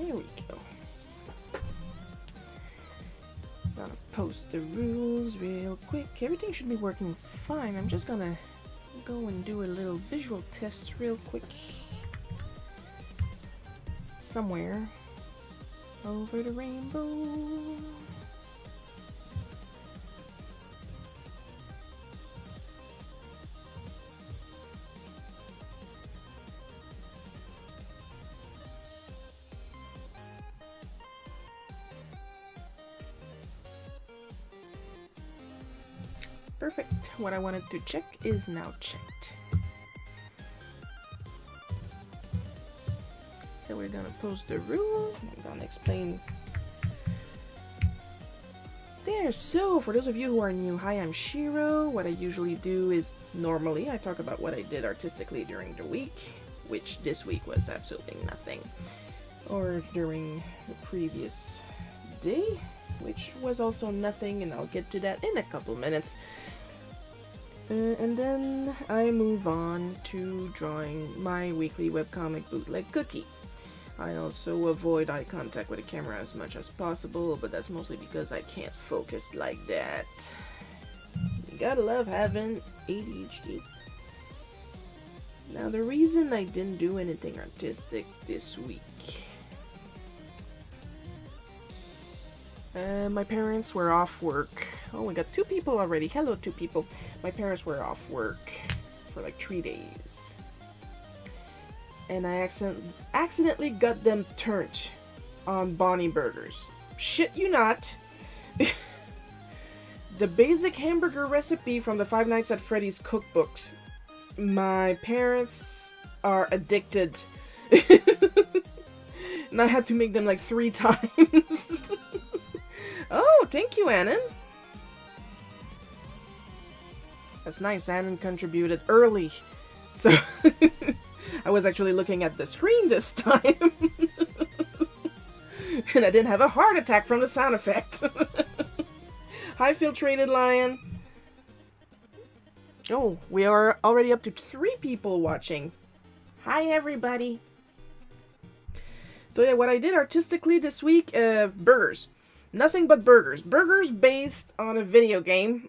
Here we go. Gonna post the rules real quick. Everything should be working fine. I'm just gonna go and do a little visual test real quick. Somewhere over the rainbow. Perfect. What I wanted to check is now checked. So we're gonna post the rules. I'm gonna explain. There. So for those of you who are new, hi, I'm Shiro. What I usually do is normally I talk about what I did artistically during the week, which this week was absolutely nothing, or during the previous day, which was also nothing, and I'll get to that in a couple minutes. And then I move on to drawing my weekly webcomic Bootleg cookie. I also avoid eye contact with the camera as much as possible, but that's mostly because I can't focus like that. You gotta love having ADHD. Now the reason I didn't do anything artistic this week, my parents were off work. Oh, we got 2 people already. Hello, 2 people. My parents were off work for like 3 days. And I accidentally got them turned on Bonnie burgers. Shit you not. The basic hamburger recipe from the Five Nights at Freddy's cookbooks. My parents are addicted. And I had to make them like 3 times. Oh, thank you, Annan. That's nice. Annan contributed early. So, I was actually looking at the screen this time. And I didn't have a heart attack from the sound effect. Hi, Filtrated Lion. Oh, we are already up to 3 people watching. Hi, everybody. So yeah, what I did artistically this week, burgers. Nothing but burgers. Burgers based on a video game.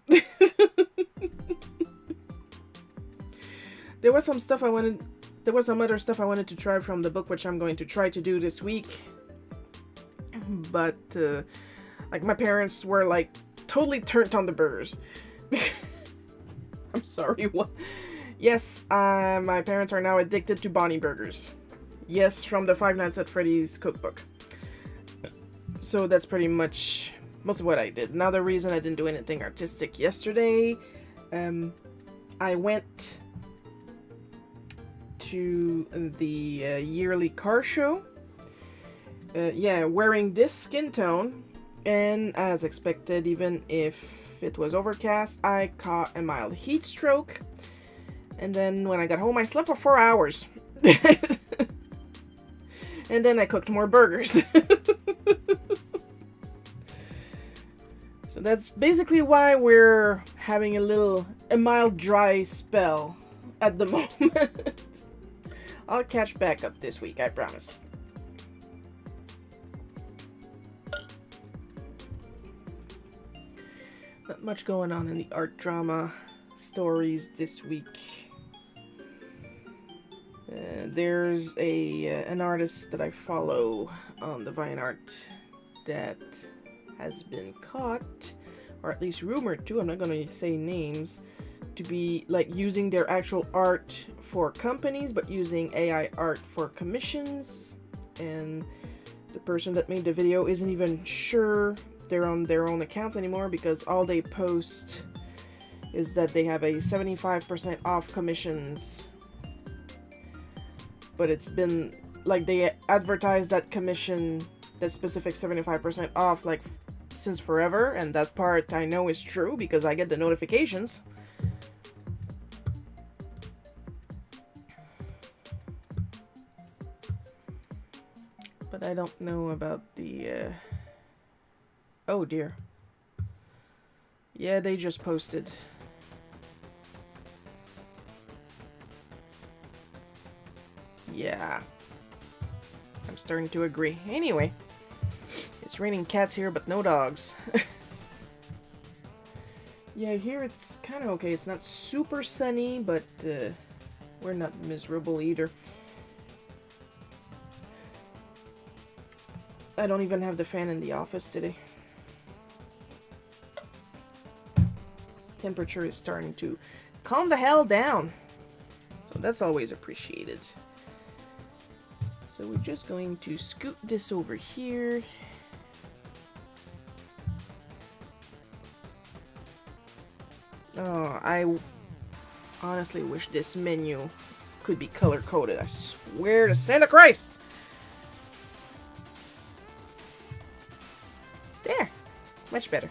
There was some other stuff I wanted to try from the book, which I'm going to try to do this week. But, like, my parents were, like, totally turned on the burgers. I'm sorry, what? Yes, my parents are now addicted to Bonnie burgers. Yes, from the Five Nights at Freddy's cookbook. So that's pretty much most of what I did. Another reason I didn't do anything artistic yesterday, I went to the yearly car show. Yeah, wearing this skin tone, and as expected, even if it was overcast, I caught a mild heat stroke. And then when I got home, I slept for 4 hours. And then I cooked more burgers. So that's basically why we're having a mild dry spell at the moment. I'll catch back up this week, I promise. Not much going on in the art drama stories this week. There's an artist that I follow on the Vine Art that has been caught, or at least rumored to, I'm not going to say names, to be like using their actual art for companies, but using AI art for commissions. And the person that made the video isn't even sure they're on their own accounts anymore, because all they post is that they have a 75% off commissions. But it's been like they advertised that commission, that specific 75% off, like since forever, and that part I know is true because I get the notifications. But I don't know about the oh dear. Yeah, they just posted. Yeah. I'm starting to agree. Anyway, it's raining cats here, but no dogs. Yeah, here it's kind of okay. It's not super sunny, but we're not miserable either. I don't even have the fan in the office today. Temperature is starting to calm the hell down. So that's always appreciated. So we're just going to scoot this over here. Oh, I honestly wish this menu could be color-coded. I swear to Santa Christ! There! Much better.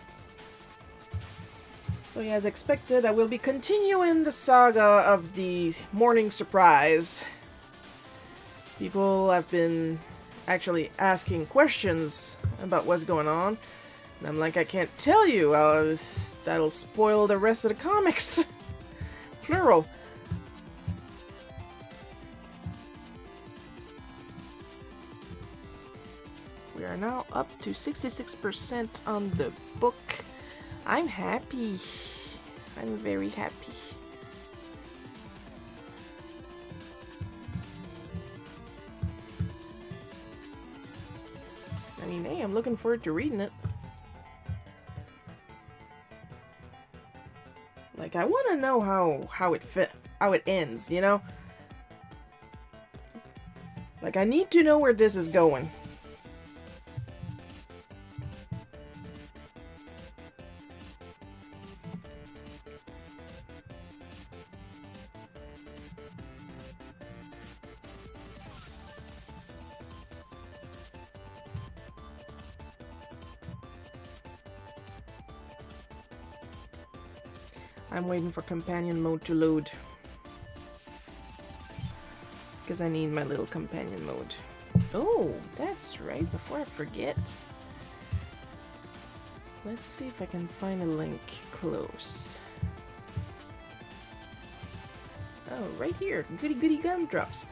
So yeah, as expected, I will be continuing the saga of the morning surprise. People have been actually asking questions about what's going on. And I'm like, I can't tell you. That'll spoil the rest of the comics. Plural. We are now up to 66% on the book. I'm happy. I'm very happy. I mean, hey, I'm looking forward to reading it. Like, I want to know how it ends, you know? Like, I need to know where this is going. I'm waiting for companion mode to load. Because I need my little companion mode. Oh, that's right, before I forget. Let's see if I can find a link close. Oh, right here. Goody goody gumdrops.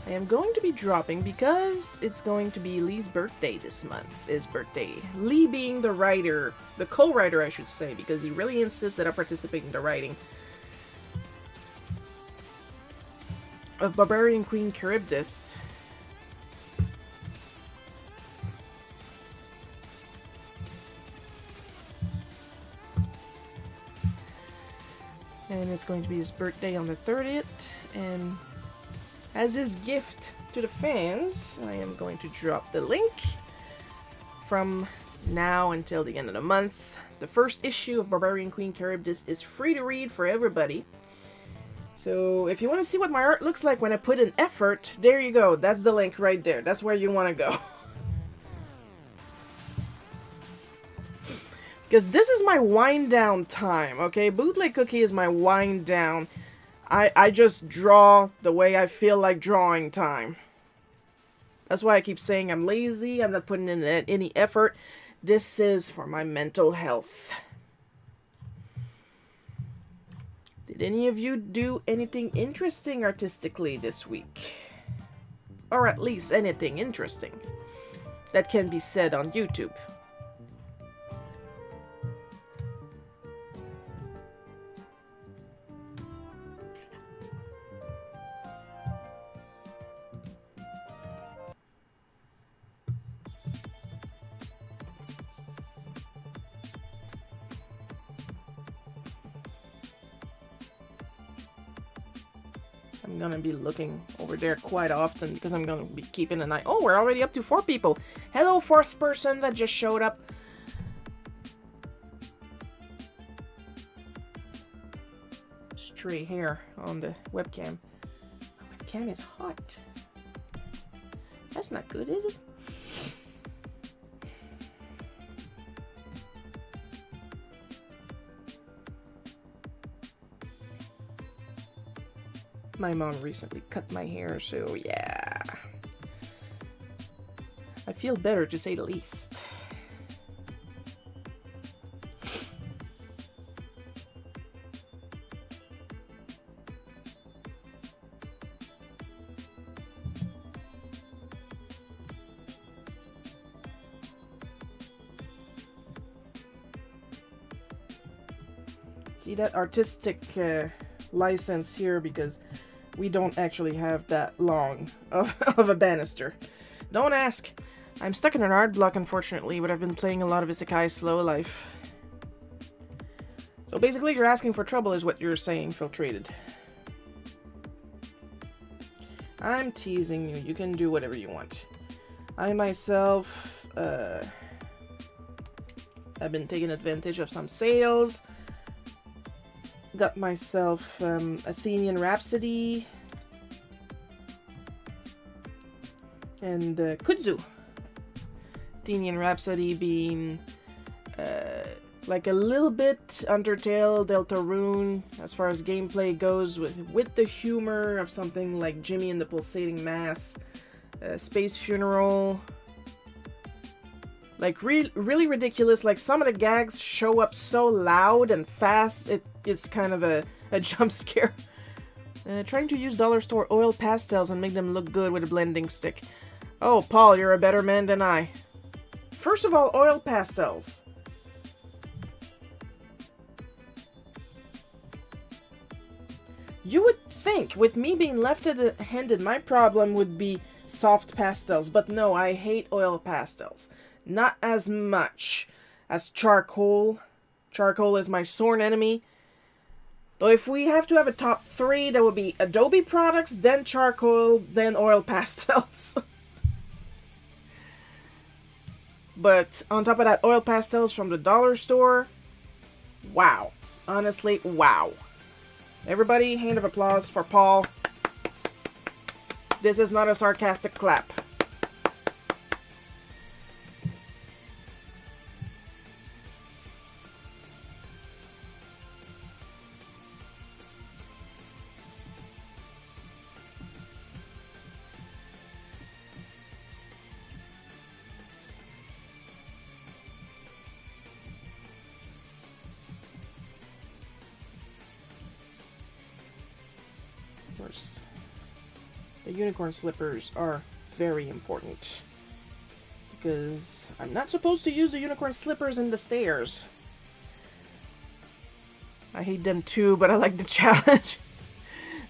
I am going to be dropping because it's going to be Lee's birthday this month. His birthday. Lee being the writer, the co-writer I should say, because he really insists that I participate in the writing of Barbarian Queen Charybdis. And it's going to be his birthday on the 30th, and as his gift to the fans, I am going to drop the link from now until the end of the month. The first issue of Barbarian Queen Charybdis is free to read for everybody. So if you want to see what my art looks like when I put in effort, there you go. That's the link right there. That's where you want to go. Because this is my wind down time, okay? Bootleg Cookie is my wind down. I just draw the way I feel like drawing time. That's why I keep saying I'm lazy. I'm not putting in any effort. This is for my mental health. Did any of you do anything interesting artistically this week? Or at least anything interesting that can be said on YouTube? I'm gonna be looking over there quite often because I'm gonna be keeping an eye. Oh, we're already up to 4 people. Hello, 4th person that just showed up. Stray hair on the webcam. My webcam is hot. That's not good, is it? My mom recently cut my hair, so yeah. I feel better, to say the least. See that artistic license here, because we don't actually have that long of a banister. Don't ask. I'm stuck in an art block, unfortunately, but I've been playing a lot of Isekai Slow Life. So basically, you're asking for trouble is what you're saying, Filtrated. I'm teasing you. You can do whatever you want. I myself have been taking advantage of some sales. Got myself Athenian Rhapsody and Kudzu. Athenian Rhapsody being like a little bit Undertale, Deltarune as far as gameplay goes, with the humor of something like Jimmy and the Pulsating Mass, Space Funeral. Like, really ridiculous. Like, some of the gags show up so loud and fast, it's kind of a jump scare. Trying to use dollar store oil pastels and make them look good with a blending stick. Oh, Paul, you're a better man than I. First of all, oil pastels. You would think, with me being left-handed, my problem would be soft pastels. But no, I hate oil pastels. Not as much as charcoal. Charcoal is my sworn enemy. Though if we have to have a top 3, that would be Adobe products, then charcoal, then oil pastels. But on top of that, oil pastels from the dollar store. Wow. Honestly, wow. Everybody, hand of applause for Paul. This is not a sarcastic clap. The unicorn slippers are very important, because I'm not supposed to use the unicorn slippers in the stairs. I hate them too, but I like the challenge.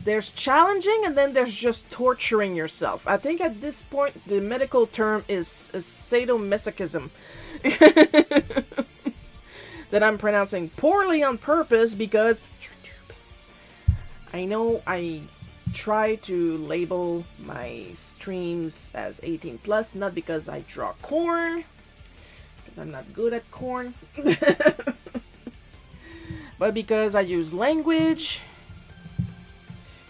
There's challenging, and then there's just torturing yourself. I think at this point the medical term is sadomasochism. That I'm pronouncing poorly on purpose because I know I try to label my streams as 18 plus, not because I draw corn, because I'm not good at corn, but because I use language,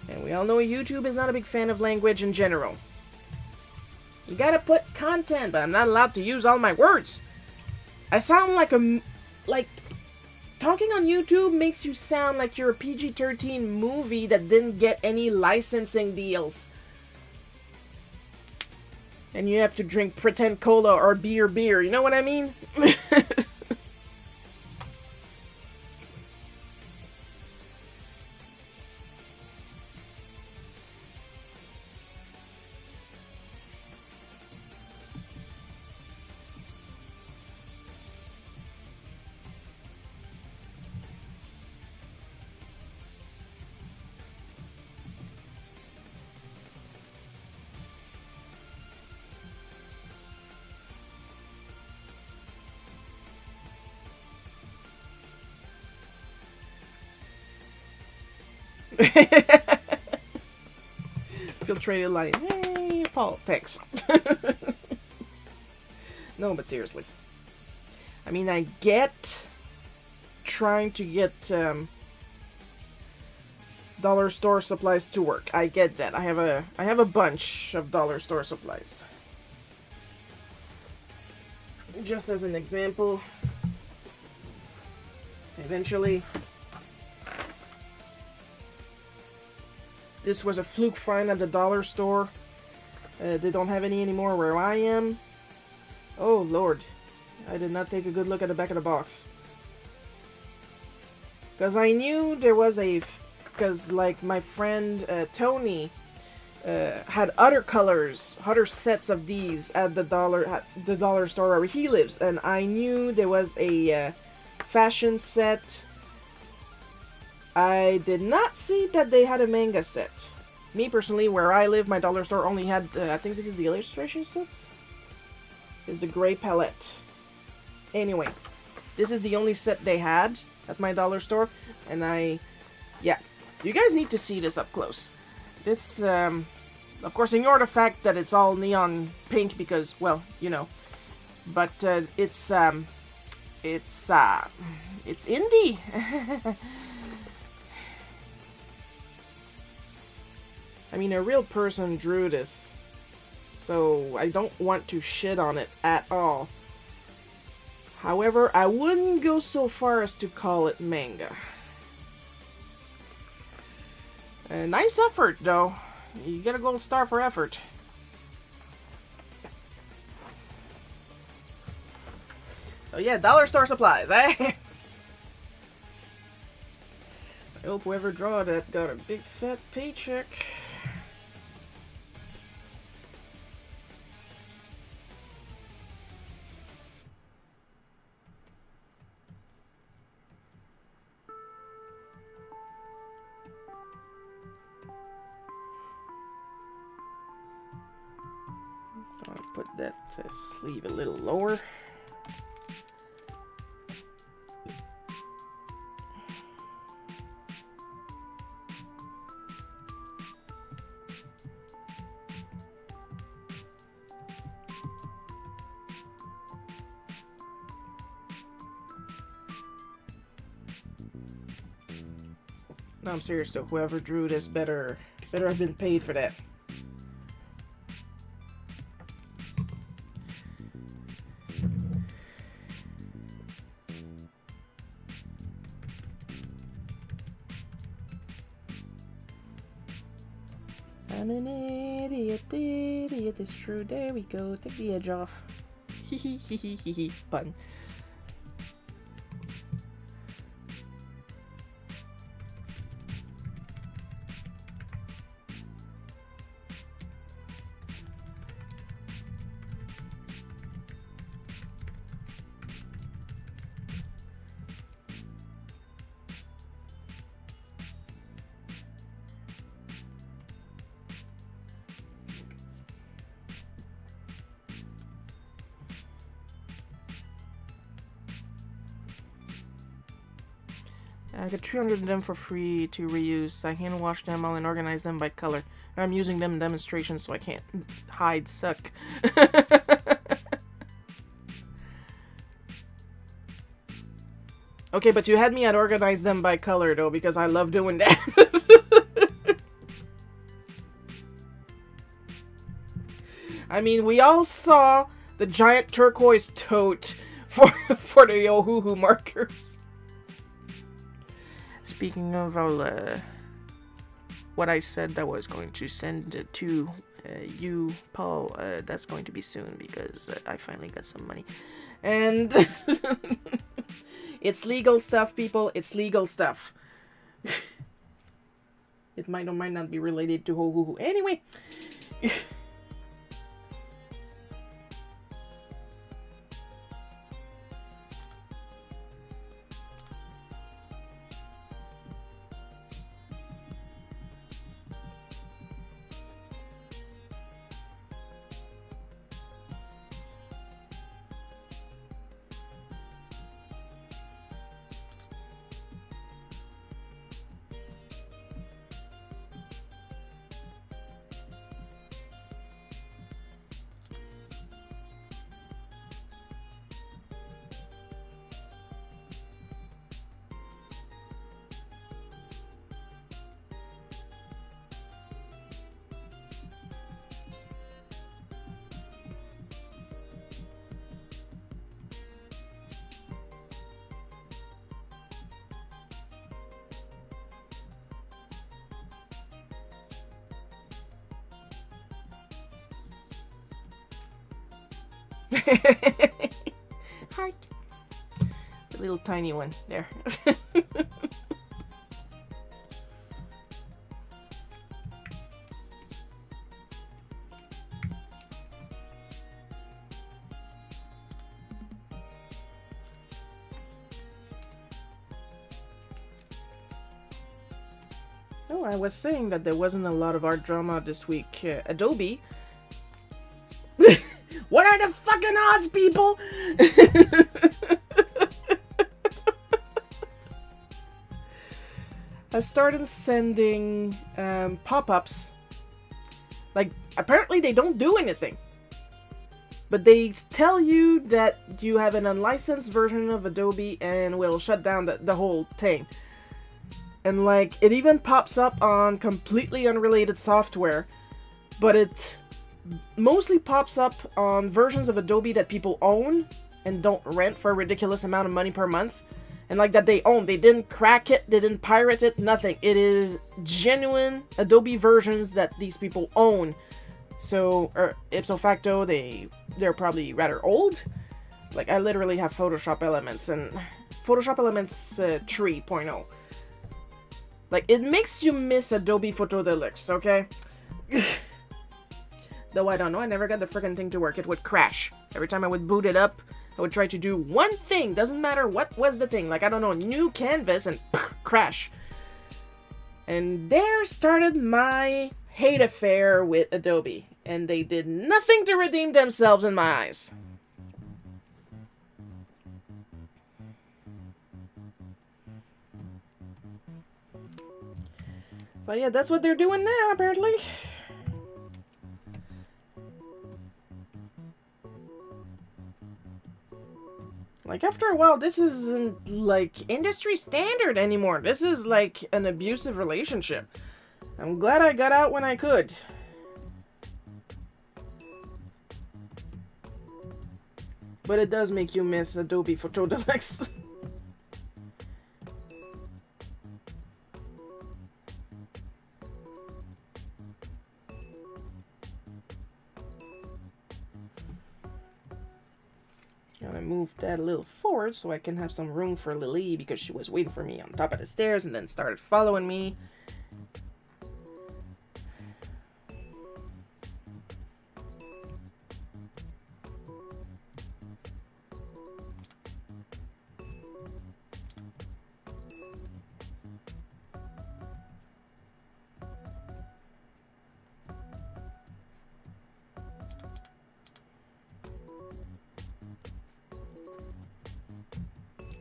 and we all know YouTube is not a big fan of language in general. You gotta put content, but I'm not allowed to use all my words. I sound like talking on YouTube makes you sound like you're a PG-13 movie that didn't get any licensing deals. And you have to drink pretend cola or beer, you know what I mean? Filtrated light. Hey, Paul, thanks. No, but seriously. I mean, I get trying to get dollar store supplies to work. I get that. I have a bunch of dollar store supplies. Just as an example, eventually this was a fluke find at the dollar store. They don't have any anymore where I am. Oh, Lord. I did not take a good look at the back of the box. Because I knew there was because, like, my friend Tony had other colors, other sets of these at the dollar store where he lives. And I knew there was a fashion set I did not see that they had a manga set. Me personally, where I live, my dollar store only had, I think this is the illustration set? Is the gray palette. Anyway, this is the only set they had at my dollar store, and yeah, you guys need to see this up close. It's, of course, ignore the fact that it's all neon pink because, well, you know, but it's indie. I mean, a real person drew this, so I don't want to shit on it at all. However, I wouldn't go so far as to call it manga. Nice effort, though. You get a gold star for effort. So yeah, dollar store supplies, eh? I hope whoever draw that got a big fat paycheck. I'll put that sleeve a little lower. No, I'm serious though. Whoever drew this better have been paid for that. I'm an idiot, it's true. There we go. Take the edge off. Hee hee hee hee hee hee. Pun. I got 300 of them for free to reuse. I hand wash them all and organize them by color. I'm using them in demonstrations so I can't hide suck. Okay, but you had me at organize them by color though, because I love doing that. I mean, we all saw the giant turquoise tote for the Yohoo markers. Speaking of, what I said that was going to send it to you, Paul, that's going to be soon because I finally got some money. And it's legal stuff, people. It's legal stuff. It might or might not be related to Ho-Hoo. Anyway. Heart. The little tiny one there. Oh, I was saying that there wasn't a lot of art drama this week. Adobe. What are the fucking odds, people? I started sending pop-ups. Like, apparently they don't do anything. But they tell you that you have an unlicensed version of Adobe and will shut down the whole thing. And like, it even pops up on completely unrelated software. But it mostly pops up on versions of Adobe that people own and don't rent for a ridiculous amount of money per month. And like that they own. They didn't crack it, they didn't pirate it, nothing. It is genuine Adobe versions that these people own. So, ipso facto, they're probably rather old. Like, I literally have Photoshop Elements and Photoshop Elements 3.0. Like, it makes you miss Adobe Photo Deluxe, okay? Though I don't know, I never got the freaking thing to work. It would crash. Every time I would boot it up, I would try to do one thing. Doesn't matter what was the thing. Like, I don't know, new canvas and crash. And there started my hate affair with Adobe. And they did nothing to redeem themselves in my eyes. So yeah, that's what they're doing now, apparently. Like, after a while, this isn't, like, industry standard anymore. This is, like, an abusive relationship. I'm glad I got out when I could. But it does make you miss Adobe Photo Deluxe. Gotta move that a little forward so I can have some room for Lily because she was waiting for me on top of the stairs and then started following me.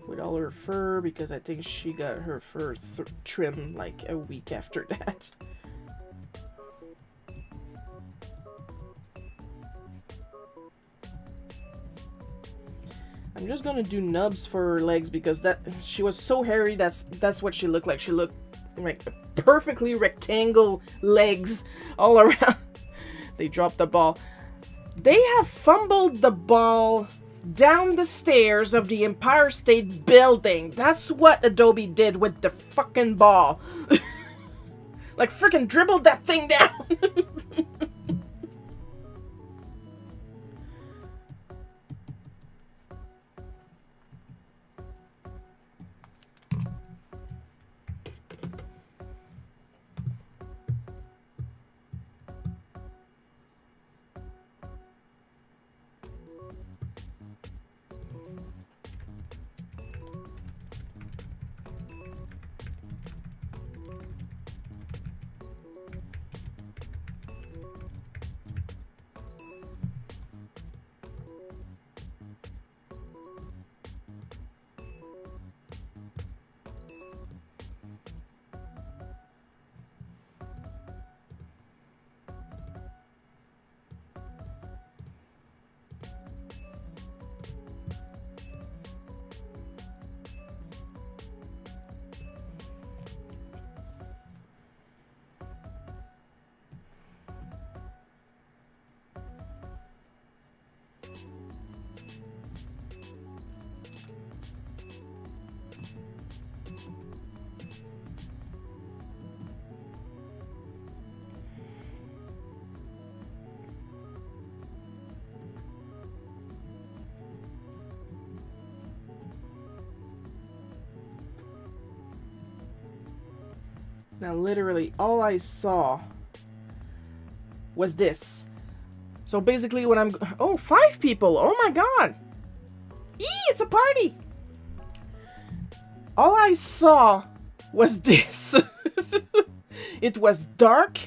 With all her fur, because I think she got her fur trimmed like a week after that. I'm just gonna do nubs for her legs because she was so hairy. That's what she looked like. She looked like perfectly rectangle legs all around. They dropped the ball. They have fumbled the ball down the stairs of the Empire State Building. That's what Adobe did with the fucking ball. Like, freaking dribbled that thing down. Now, literally, all I saw was this. So basically, when I'm... Oh, 5 people! Oh my god! Eee, it's a party! All I saw was this. It was dark.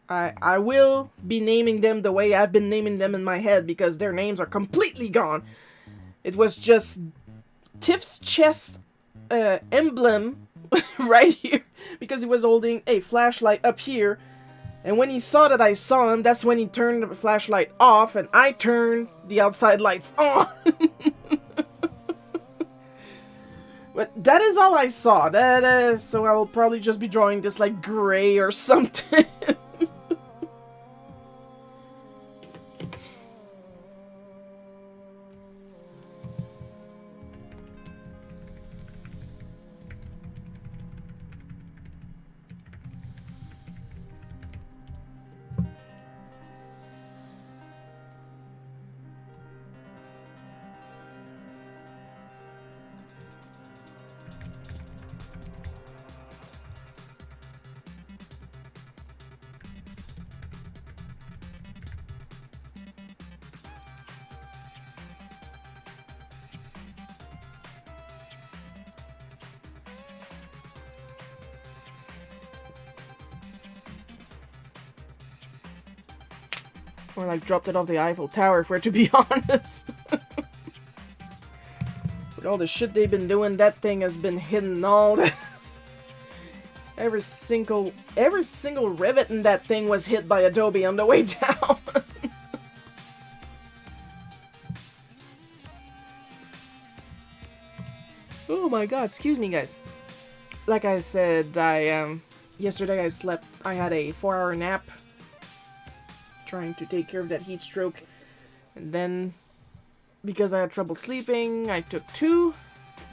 I will be naming them the way I've been naming them in my head because their names are completely gone. It was just Tiff's chest emblem right here because he was holding a flashlight up here. And when he saw that I saw him, that's when he turned the flashlight off and I turned the outside lights on. But that is all I saw. So I will probably just be drawing this like gray or something. Or like dropped it off the Eiffel Tower, for it to be honest. With all the shit they've been doing, that thing has been hidden all the... Every single rivet in that thing was hit by Adobe on the way down. Oh my god, excuse me guys. Like I said, yesterday I had a 4-hour nap. Trying to take care of that heat stroke, and then because I had trouble sleeping, I took 2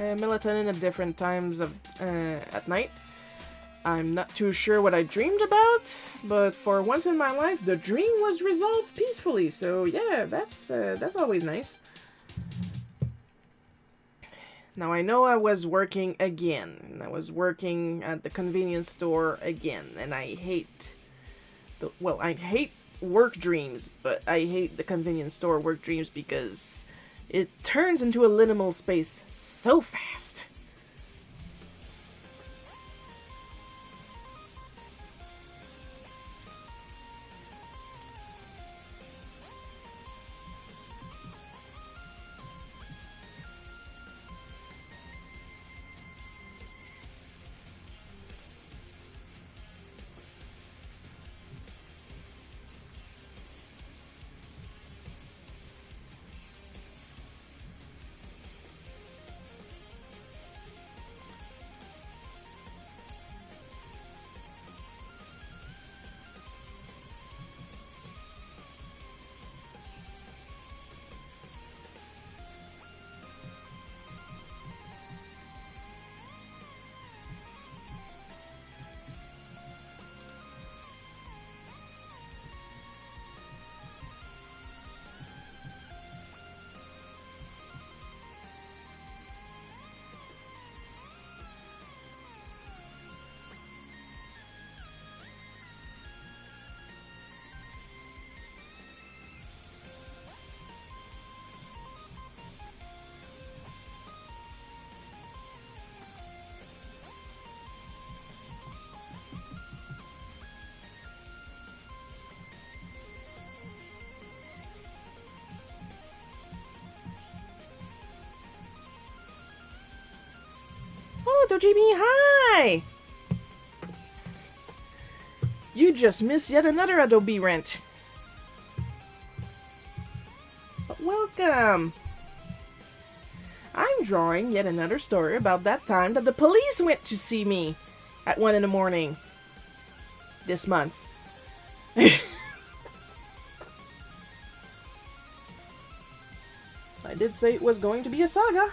melatonin at different times of at night. I'm not too sure what I dreamed about, but for once in my life, the dream was resolved peacefully. So yeah, that's always nice. Now I know I was working again. I was working at the convenience store again, and I hate I hate work dreams, but I hate the convenience store work dreams because it turns into a liminal space so fast. Oh, Dojimi, hi! You just missed yet another Adobe rent. But welcome! I'm drawing yet another story about that time that the police went to see me at 1 in the morning this month. I did say it was going to be a saga.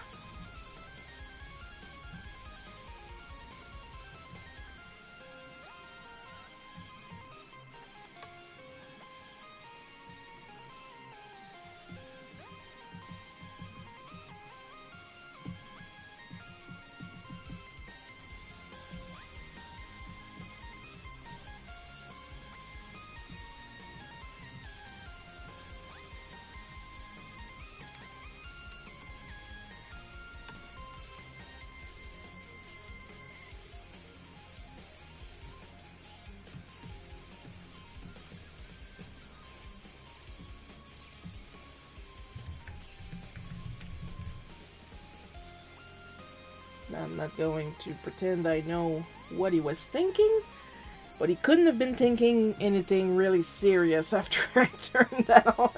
I'm not going to pretend I know what he was thinking, but he couldn't have been thinking anything really serious after I turned that on.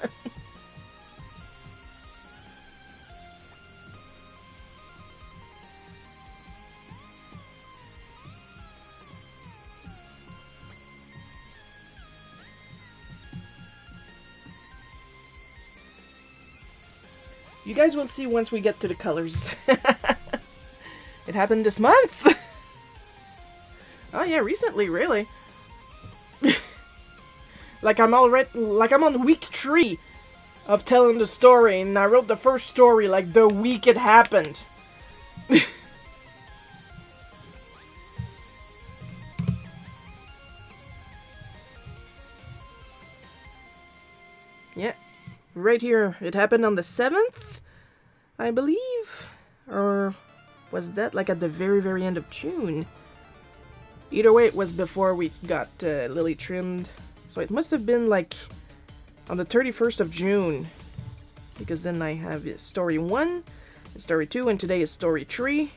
You guys will see once we get to the colors. It happened this month. Oh yeah, recently, really. Like I'm on week 3 of telling the story, and I wrote the first story like the week it happened. Yeah, right here. It happened on the 7th, I believe, or was that like at the very, very end of June? Either way, it was before we got Lily trimmed. So it must have been like on the 31st of June. Because then I have story 1, story 2, and today is story 3.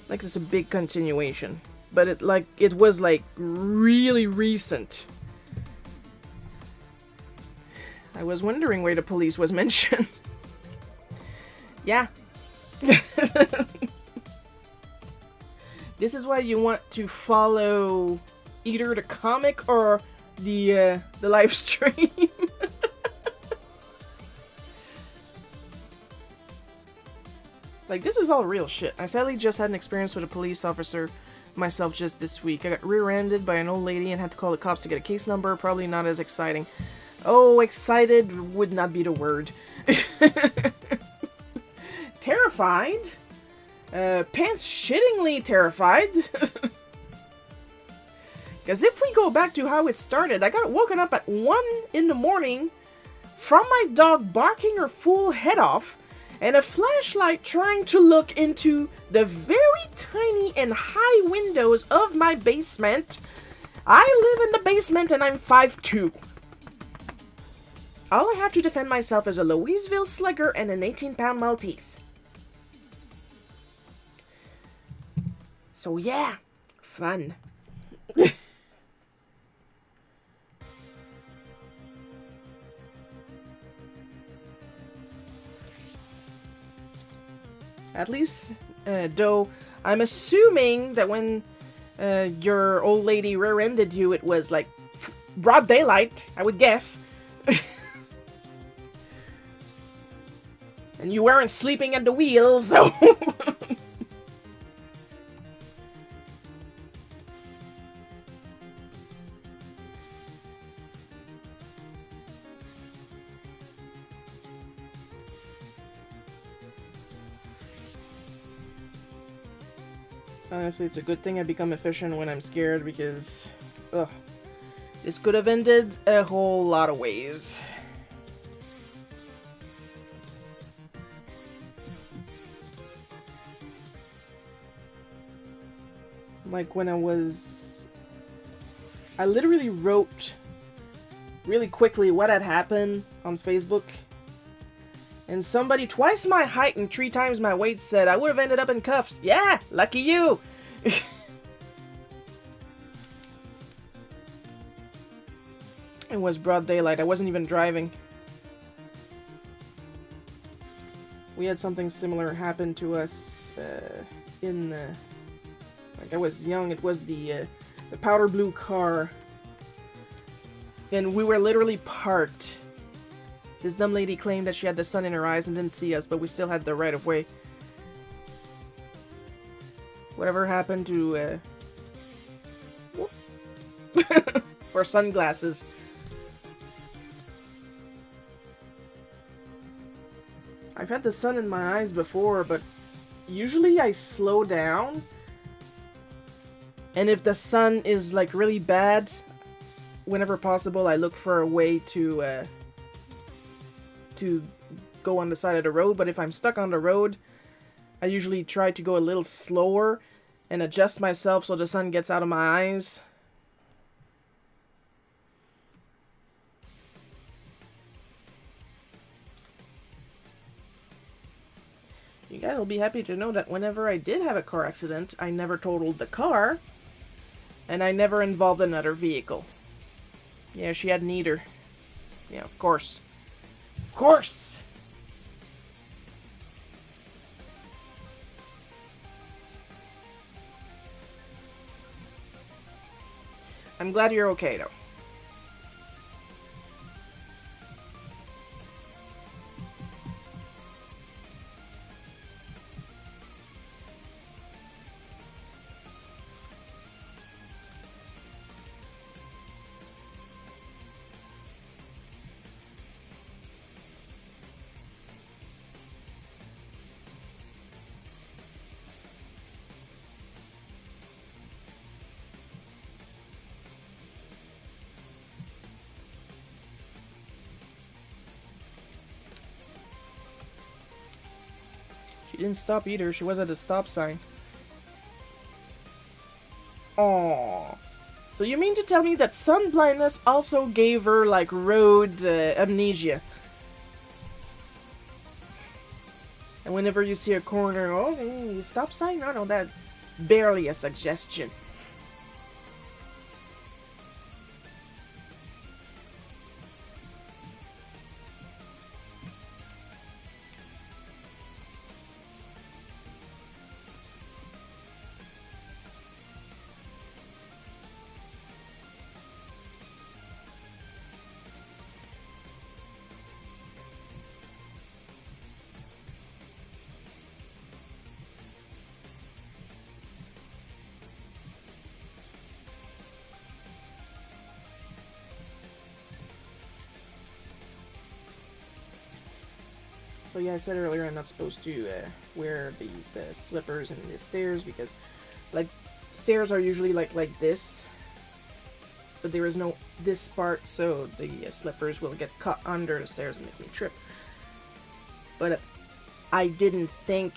Like it's a big continuation. But it was like really recent. I was wondering where the police was mentioned. Yeah. This is why you want to follow either the comic or the live stream. Like, this is all real shit. I sadly just had an experience with a police officer myself just this week. I got rear-ended by an old lady and had to call the cops to get a case number. Probably not as exciting. Oh, excited would not be the word. Terrified? Pants-shittingly terrified. Because if we go back to how it started, I got woken up at 1 in the morning from my dog barking her full head off and a flashlight trying to look into the very tiny and high windows of my basement. I live in the basement and I'm 5'2". All I have to defend myself is a Louisville Slugger and an 18-pound Maltese. So yeah, fun. At least, though, I'm assuming that when your old lady rear-ended you, it was like broad daylight, I would guess. And you weren't sleeping at the wheel, so... Honestly, it's a good thing I become efficient when I'm scared because, ugh, this could have ended a whole lot of ways. Like when I literally wrote really quickly what had happened on Facebook. And somebody twice my height and 3 times my weight said I would have ended up in cuffs. Yeah, lucky you. It was broad daylight. I wasn't even driving. We had something similar happen to us like I was young. It was the powder blue car. And we were literally parked. This dumb lady claimed that she had the sun in her eyes and didn't see us, but we still had the right of way. Whatever happened to, or sunglasses. I've had the sun in my eyes before, but usually I slow down. And if the sun is, like, really bad, whenever possible, I look for a way to go on the side of the road. But if I'm stuck on the road, I usually try to go a little slower and adjust myself so the sun gets out of my eyes. You You guys will be happy to know that whenever I did have a car accident, I never totaled the car, and I never involved another vehicle. Yeah, she had neither. Yeah, of course. Of course! I'm glad you're okay, though. She didn't stop either. She was at a stop sign. Aww. So you mean to tell me that sun blindness also gave her, like, road amnesia? And whenever you see a corner, oh, hey, stop sign? No, that's barely a suggestion. So yeah, I said earlier I'm not supposed to wear these slippers in the stairs because, like, stairs are usually like this, but there is no this part, so the slippers will get caught under the stairs and make me trip. But I didn't think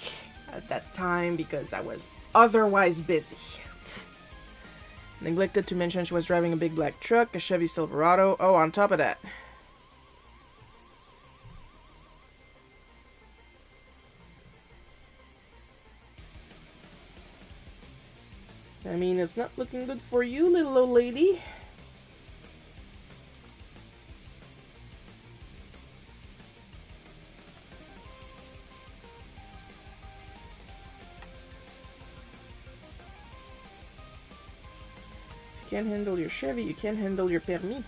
at that time because I was otherwise busy. Neglected to mention she was driving a big black truck, a Chevy Silverado. Oh, on top of that. I mean, it's not looking good for you, little old lady. If you can't handle your Chevy, you can't handle your permis.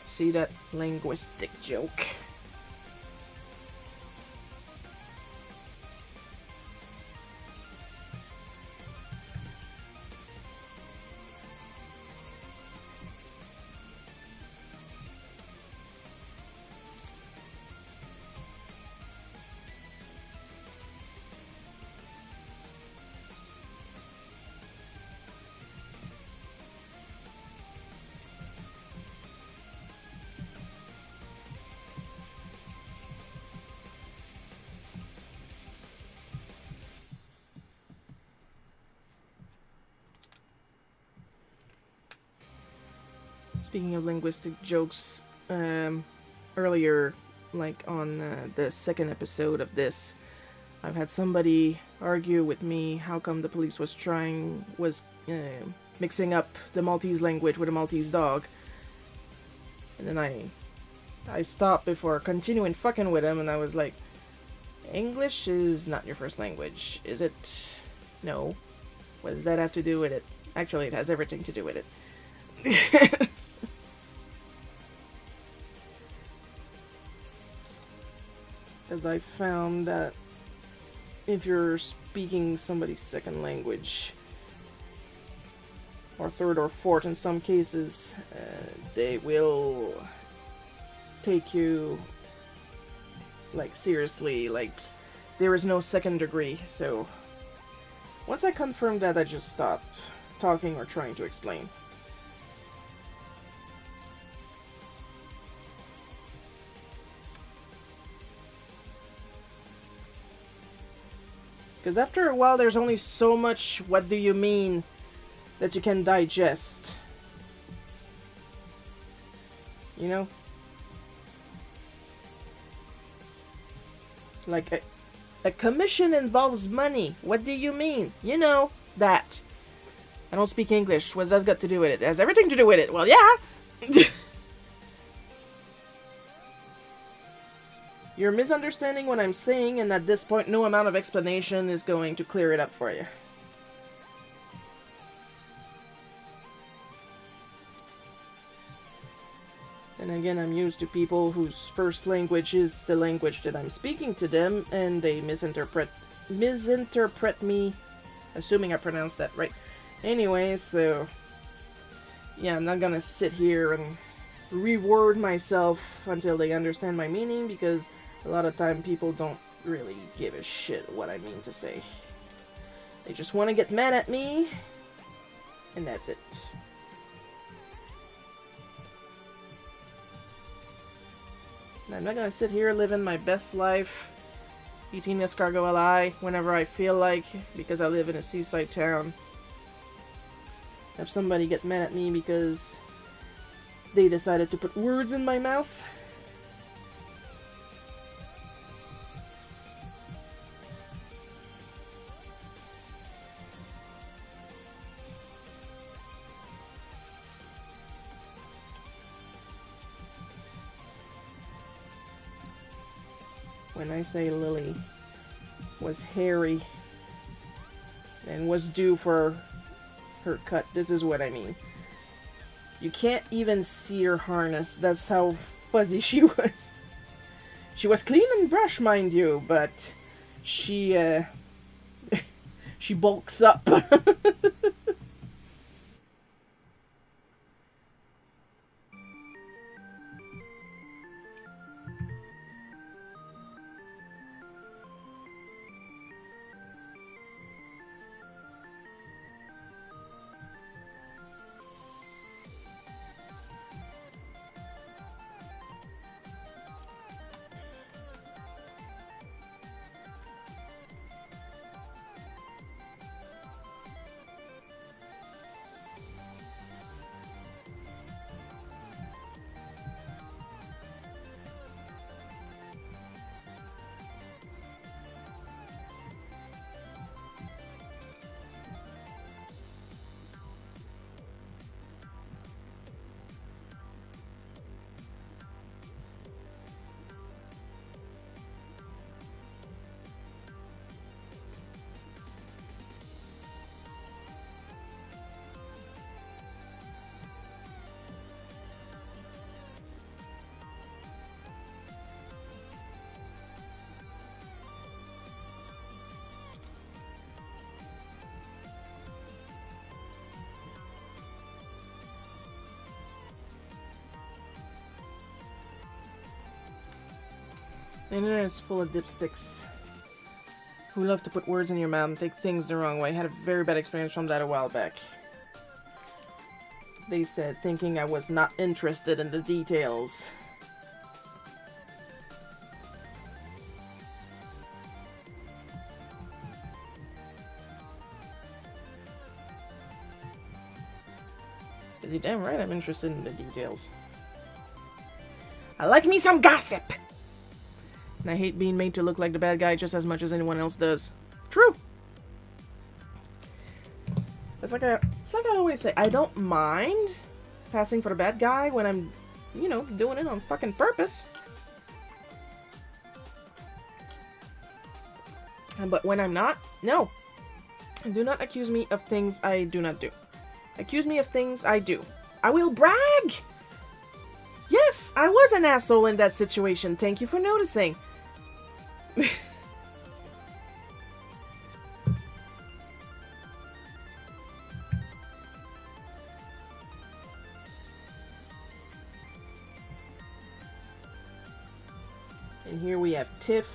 See that linguistic joke. Speaking of linguistic jokes, earlier, like on the second episode of this, I've had somebody argue with me how come the police was mixing up the Maltese language with a Maltese dog. And then I stopped before continuing fucking with him, and I was like, English is not your first language, is it? No. What does that have to do with it? Actually, it has everything to do with it. As I found that if you're speaking somebody's second language, or third or fourth in some cases, they will take you, like, seriously, like, there is no second degree, so once I confirmed that, I just stopped talking or trying to explain. Because after a while, there's only so much "what do you mean" that you can digest. You know? Like, A commission involves money. What do you mean? You know, that. I don't speak English. What's that got to do with it? It has everything to do with it. Well, yeah. You're misunderstanding what I'm saying, and at this point, no amount of explanation is going to clear it up for you. And again, I'm used to people whose first language is the language that I'm speaking to them, and they misinterpret me, assuming I pronounced that right. Anyway, so yeah, I'm not gonna sit here and reword myself until they understand my meaning, because a lot of time people don't really give a shit what I mean to say. They just want to get mad at me, and that's it. I'm not gonna sit here living my best life, eating escargot ali whenever I feel like, because I live in a seaside town. Have somebody get mad at me because they decided to put words in my mouth. When I say Lily was hairy and was due for her cut, this is what I mean. You can't even see her harness. That's how fuzzy she was. She was clean and brushed, mind you, but she she bulks up. The internet is full of dipsticks who love to put words in your mouth and take things the wrong way. I had a very bad experience from that a while back. They said, thinking I was not interested in the details. Is he damn right I'm interested in the details? I like me some gossip! And I hate being made to look like the bad guy just as much as anyone else does. True! It's like I always say, I don't mind passing for the bad guy when I'm, you know, doing it on fucking purpose. But when I'm not, no. Do not accuse me of things I do not do. Accuse me of things I do. I will brag! Yes, I was an asshole in that situation. Thank you for noticing. And here we have Tiff,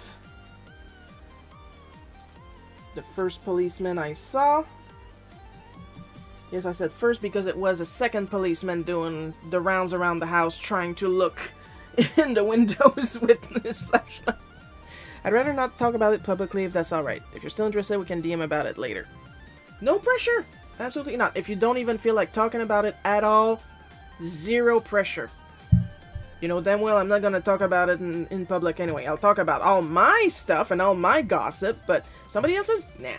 the first policeman I saw. Yes, I said first because it was a second policeman doing the rounds around the house trying to look in the windows with his flashlight. I'd rather not talk about it publicly if that's alright. If you're still interested, we can DM about it later. No pressure! Absolutely not. If you don't even feel like talking about it at all, zero pressure. You know damn well I'm not gonna talk about it in public anyway. I'll talk about all my stuff and all my gossip, but somebody else's? Nah.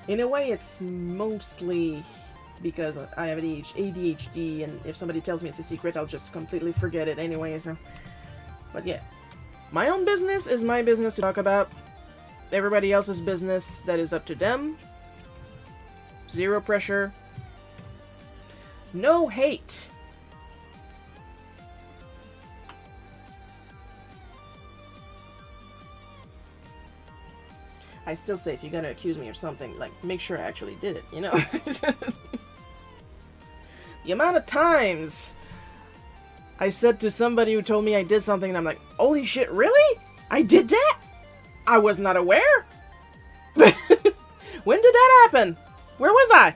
In a way, it's mostly because I have ADHD, and if somebody tells me it's a secret, I'll just completely forget it anyway, so... But yeah. My own business is my business to talk about. Everybody else's business, that is up to them. Zero pressure. No hate. I still say, if you're gonna accuse me of something, like, make sure I actually did it, you know? The amount of times I said to somebody who told me I did something, and I'm like, holy shit, really? I did that? I was not aware? When did that happen? Where was I?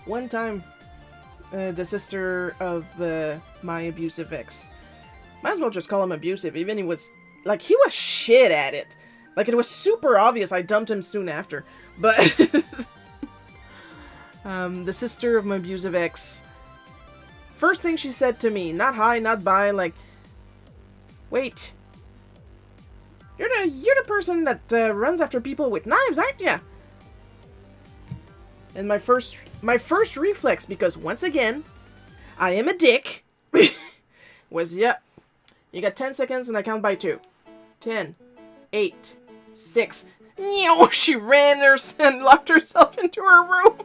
One time, the sister of my abusive ex, might as well just call him abusive, even he was shit at it. Like, it was super obvious I dumped him soon after. But, the sister of my abusive ex, first thing she said to me, not hi, not bye, like, wait, you're the person that runs after people with knives, aren't ya? And my first reflex, because once again, I am a dick, was, yep, you got 10 seconds and I count by 2. 10, 8, 6. She ran there and locked herself into her room.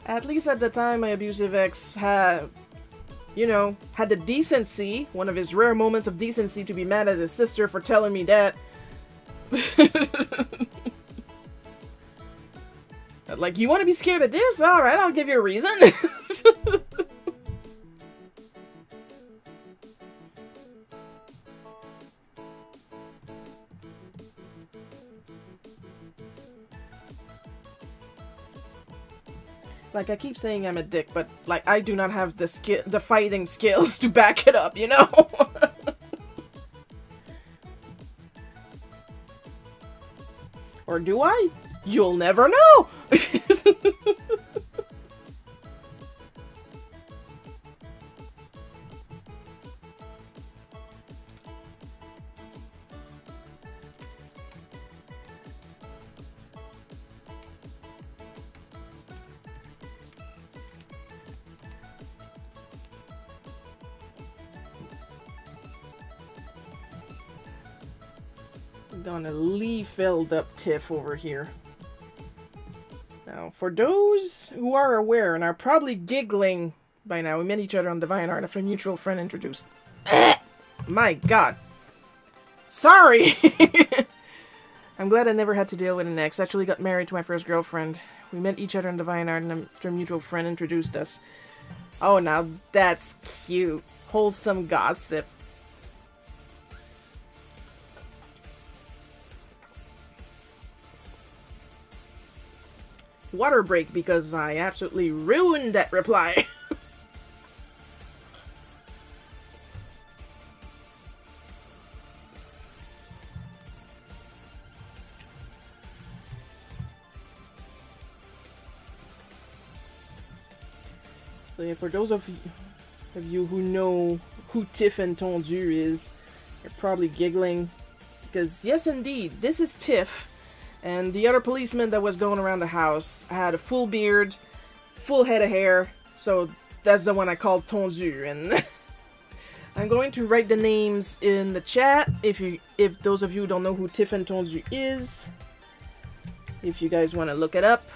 At least at the time, my abusive ex had the decency, one of his rare moments of decency, to be mad at his sister for telling me that. Like, you want to be scared of this? Alright, I'll give you a reason. Like, I keep saying I'm a dick, but, like, I do not have the fighting skills to back it up, you know? Or do I? You'll never know! Gonna filled up Tiff over here. Now, for those who are aware and are probably giggling by now, we met each other on Divine Art after a mutual friend introduced. My god. Sorry! I'm glad I never had to deal with an ex. Actually got married to my first girlfriend. We met each other on Divine Art and after a mutual friend introduced us. Oh, now that's cute. Wholesome gossip. Water break because I absolutely ruined that reply. So yeah, for those of you who know who Tiff and Tondu is, you're probably giggling because yes indeed, this is Tiff. And the other policeman that was going around the house had a full beard, full head of hair, so that's the one I called Tondu. And I'm going to write the names in the chat if those of you don't know who Tiff and Tondu is. If you guys want to look it up.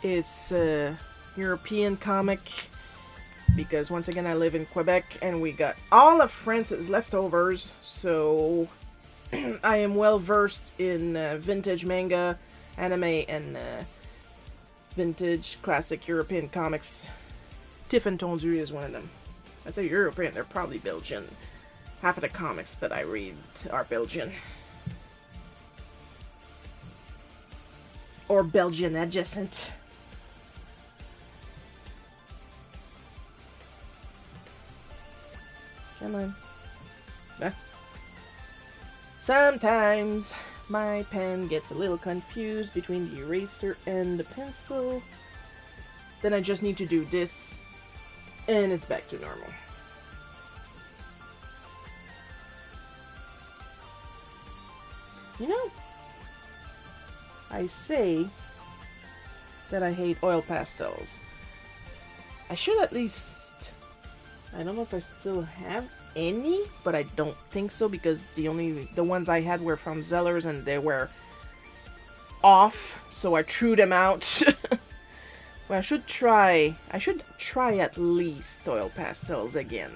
It's a European comic. Because once again I live in Quebec and we got all of France's leftovers, so I am well versed in vintage manga, anime, and vintage classic European comics. Tiffin Tondu is one of them. I say European, they're probably Belgian. Half of the comics that I read are Belgian. Or Belgian adjacent. Come on. Ah. Sometimes my pen gets a little confused between the eraser and the pencil. Then I just need to do this, and it's back to normal. You know, I say that I hate oil pastels. I should at least... I don't know if I still have any, but I don't think so, because the ones I had were from Zellers and they were off, so I threw them out. Well, I should try at least oil pastels again,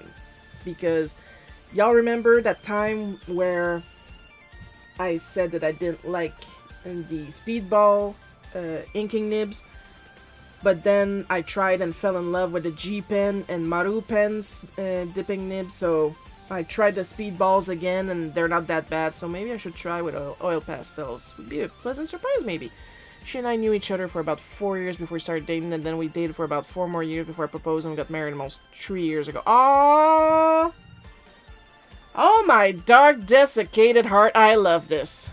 because y'all remember that time where I said that I didn't like the speedball inking nibs, but then I tried and fell in love with the G pen and Maru pens dipping nibs, so I tried the speedballs again and they're not that bad, so maybe I should try with oil pastels. Would be a pleasant surprise, maybe. She and I knew each other for about 4 years before we started dating, and then we dated for about 4 more years before I proposed, and we got married almost 3 years ago. Aww! Oh my dark, desiccated heart, I love this.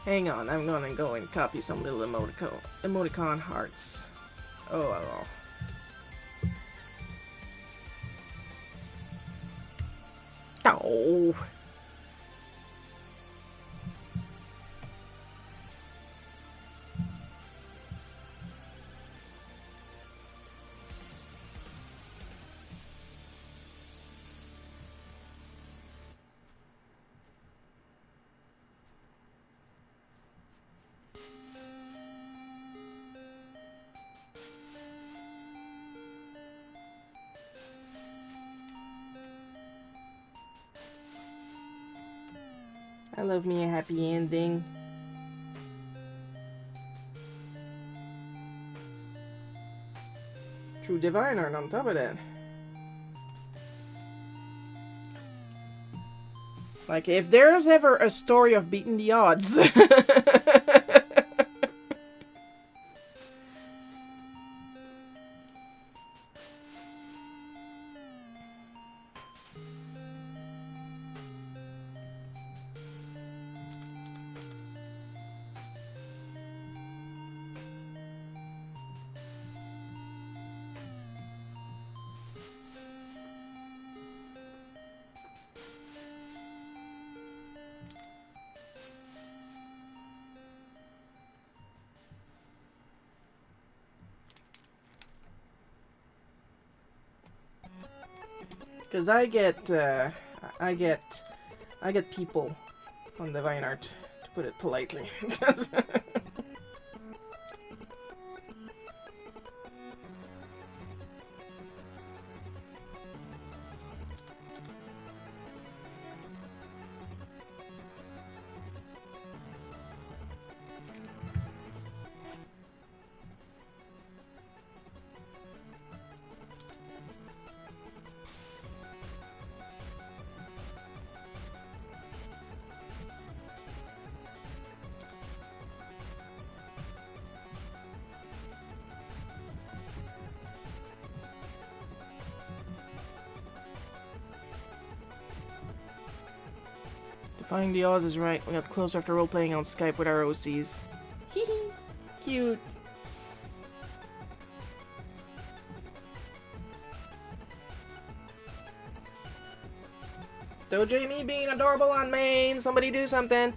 Hang on, I'm gonna go and copy some little emoticon hearts. Oh. Oh. I love me a happy ending. True divine art on top of that. Like, if there's ever a story of beating the odds. Because I get people on the Vine Art, to put it politely. Defying the odds is right. We got close after role-playing on Skype with our OCs. Hee hee. Cute. Though Jamie being adorable on main, somebody do something.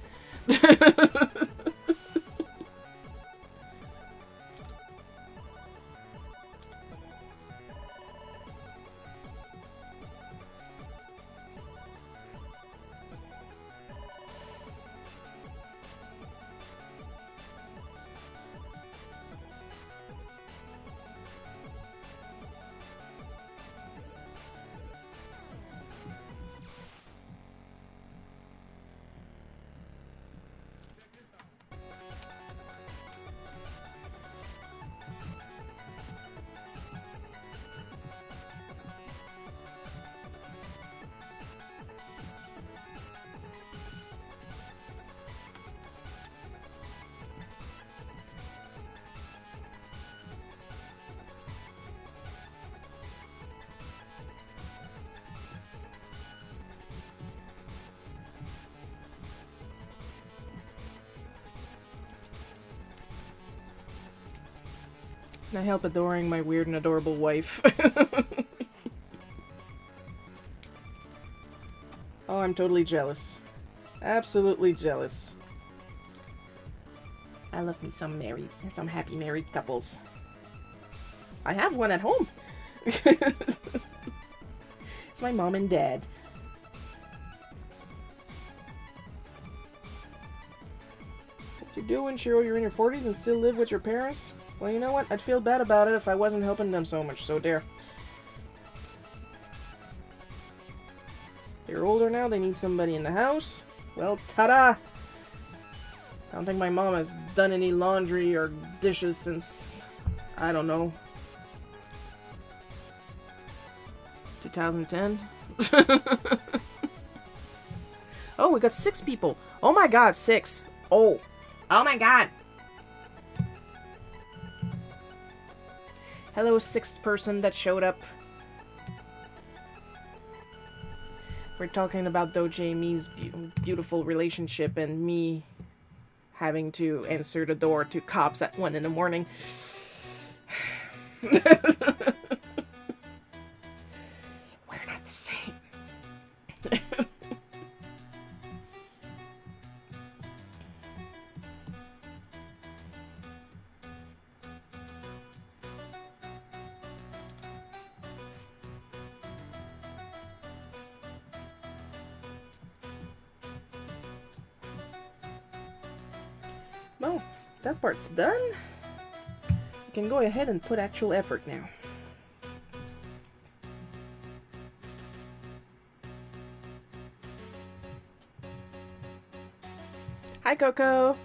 I help adoring my weird and adorable wife. Oh, I'm totally jealous. Absolutely jealous. I love me some happy married couples. I have one at home. It's my mom and dad. What you doing, Shiro? You're in your 40s and still live with your parents? Well, you know what? I'd feel bad about it if I wasn't helping them so much, so there. They're older now, they need somebody in the house. Well, ta-da! I don't think my mom has done any laundry or dishes since, I don't know, 2010? Oh, we got 6 people. Oh my god, 6. Oh. Oh my god. Hello, 6th person that showed up. We're talking about Doja Mi's beautiful relationship and me having to answer the door to cops at 1 in the morning. We're not the same. Well, that part's done. We can go ahead and put actual effort now. Hi, Coco.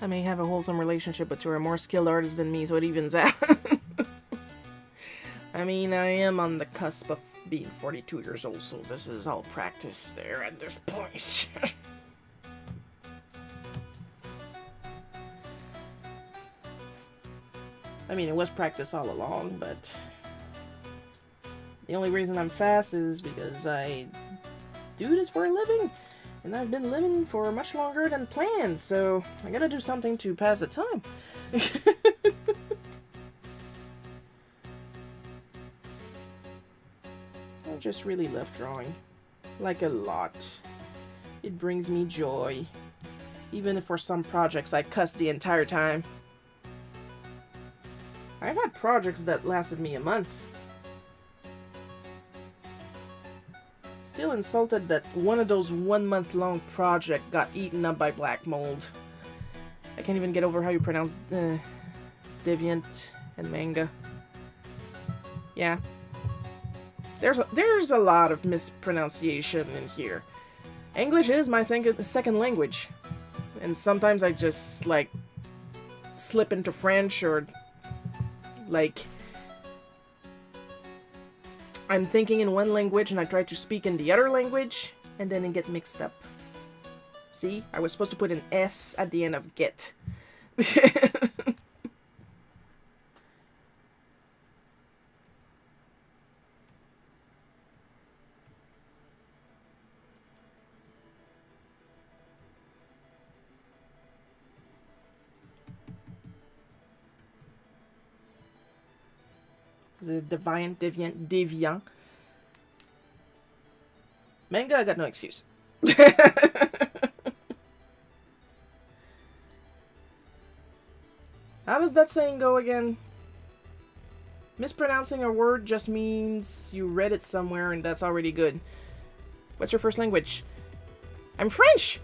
I may have a wholesome relationship, but you're a more skilled artist than me, so it evens out. I mean, I am on the cusp of being 42 years old, so this is all practice there at this point. I mean, it was practice all along, but the only reason I'm fast is because I do this for a living. And I've been living for much longer than planned, so I gotta do something to pass the time. I just really love drawing. Like a lot. It brings me joy. Even if for some projects I cuss the entire time. I've had projects that lasted me a month. Still insulted that one of those 1 month long projects got eaten up by black mold. I can't even get over how you pronounce deviant and manga. Yeah. There's a lot of mispronunciation in here. English is my second language. And sometimes I just, like, slip into French or, like, I'm thinking in one language and I try to speak in the other language, and then it get mixed up. See? I was supposed to put an S at the end of get. The deviant. Manga, I got no excuse. How does that saying go again? Mispronouncing a word just means you read it somewhere and that's already good. What's your first language? I'm French!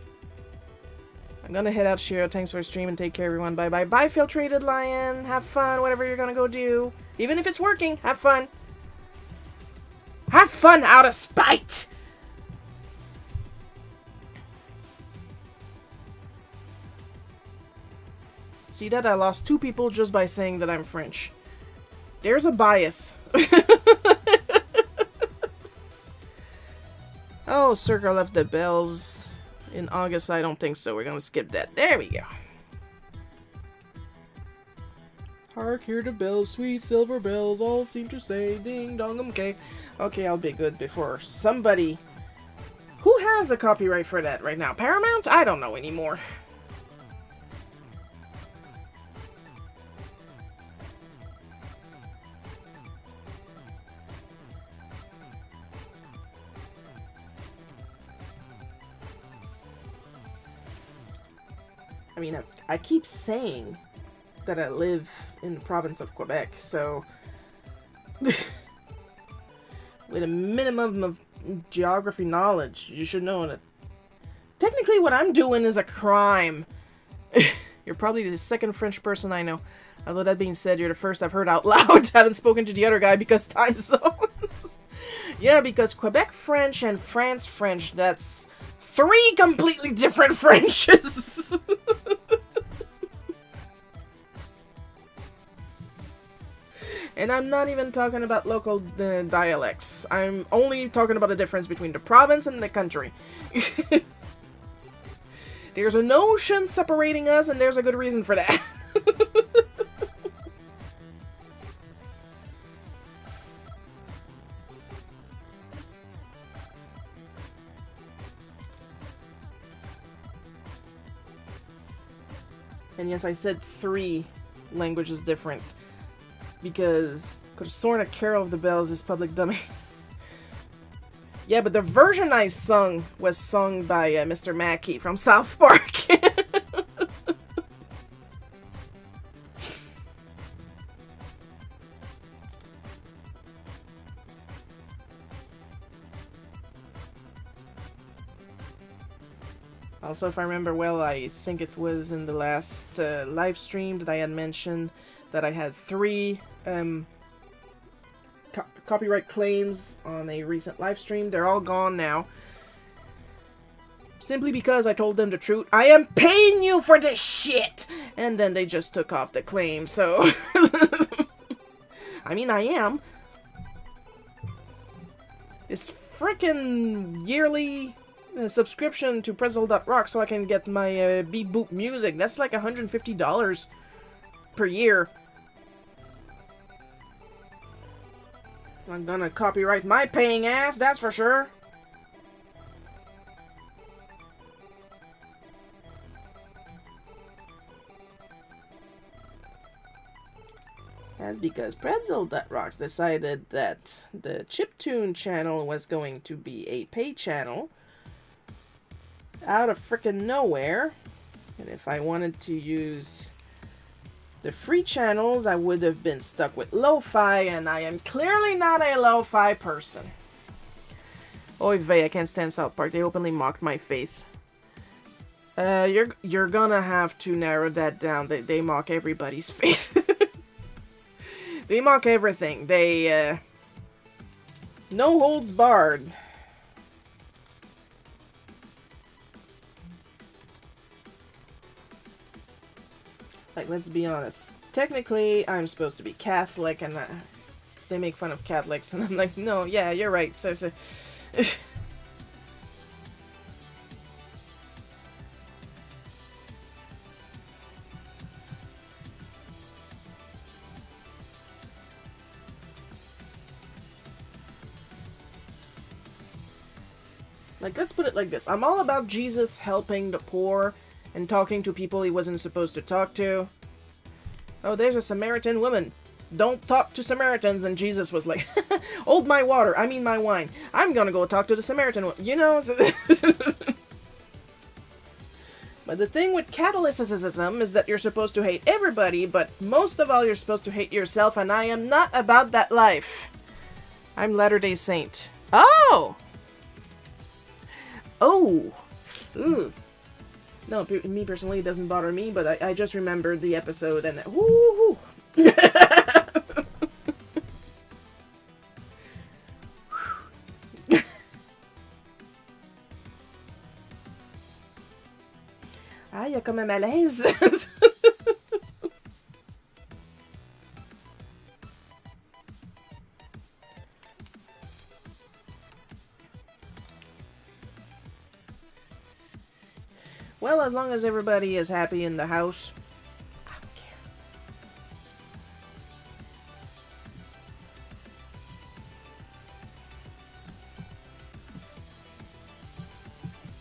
I'm gonna head out, Shiro. Thanks for the stream and take care, everyone. Bye-bye. Bye, Filtrated Lion. Have fun, whatever you're gonna go do. Even if it's working, have fun. Have fun out of spite! See that? I lost 2 people just by saying that I'm French. There's a bias. Oh, Circle of the Bells. In August, I don't think so. We're gonna skip that. There we go. Hark, hear the bells, sweet silver bells, all seem to say ding dong. Okay. Okay, I'll be good before somebody... Who has the copyright for that right now? Paramount? I don't know anymore. I mean, I keep saying that I live in the province of Quebec, so with a minimum of geography knowledge, you should know that technically what I'm doing is a crime. You're probably the second French person I know. Although that being said, you're the first I've heard out loud. Haven't spoken to the other guy because time zones. Yeah, because Quebec French and France French, that's 3 completely different Frenches. And I'm not even talking about local dialects. I'm only talking about the difference between the province and the country. There's an ocean separating us, and there's a good reason for that. And yes, I said 3 languages different. Because could have sworn a Carol of the Bells is public domain. Yeah, but the version I sung was sung by Mr. Mackey from South Park. Also, if I remember well, I think it was in the last live stream that I had mentioned that I had 3 copyright claims on a recent live stream. They're all gone now. Simply because I told them the truth. I am paying you for this shit! And then they just took off the claim, so... I mean, I am. This frickin' yearly subscription to Pretzel.rock so I can get my Beat Boop music. That's like $150 per year. I'm gonna copyright my paying ass, that's for sure. That's because Pretzel.rocks decided that the Chiptune channel was going to be a pay channel out of frickin' nowhere. And if I wanted to use the free channels, I would have been stuck with lo-fi, and I am clearly not a lo-fi person. Oy vey, I can't stand South Park. They openly mocked my face. You're gonna have to narrow that down. They mock everybody's face. They mock everything. They, no holds barred. Like, let's be honest. Technically, I'm supposed to be Catholic, and they make fun of Catholics, and I'm like, no, yeah, you're right. So like, let's put it like this. I'm all about Jesus helping the poor and talking to people he wasn't supposed to talk to. Oh, there's a Samaritan woman. Don't talk to Samaritans. And Jesus was like, hold my water. I mean my wine. I'm gonna go talk to the Samaritan woman. You know? But the thing with Catholicism is that you're supposed to hate everybody, but most of all, you're supposed to hate yourself, and I am not about that life. I'm Latter-day Saint. Oh! Oh! Ooh. No, me personally, it doesn't bother me, but I just remembered the episode and... Woo-hoo! Ah, il y a comme un malaise. Well, as long as everybody is happy in the house, I don't care.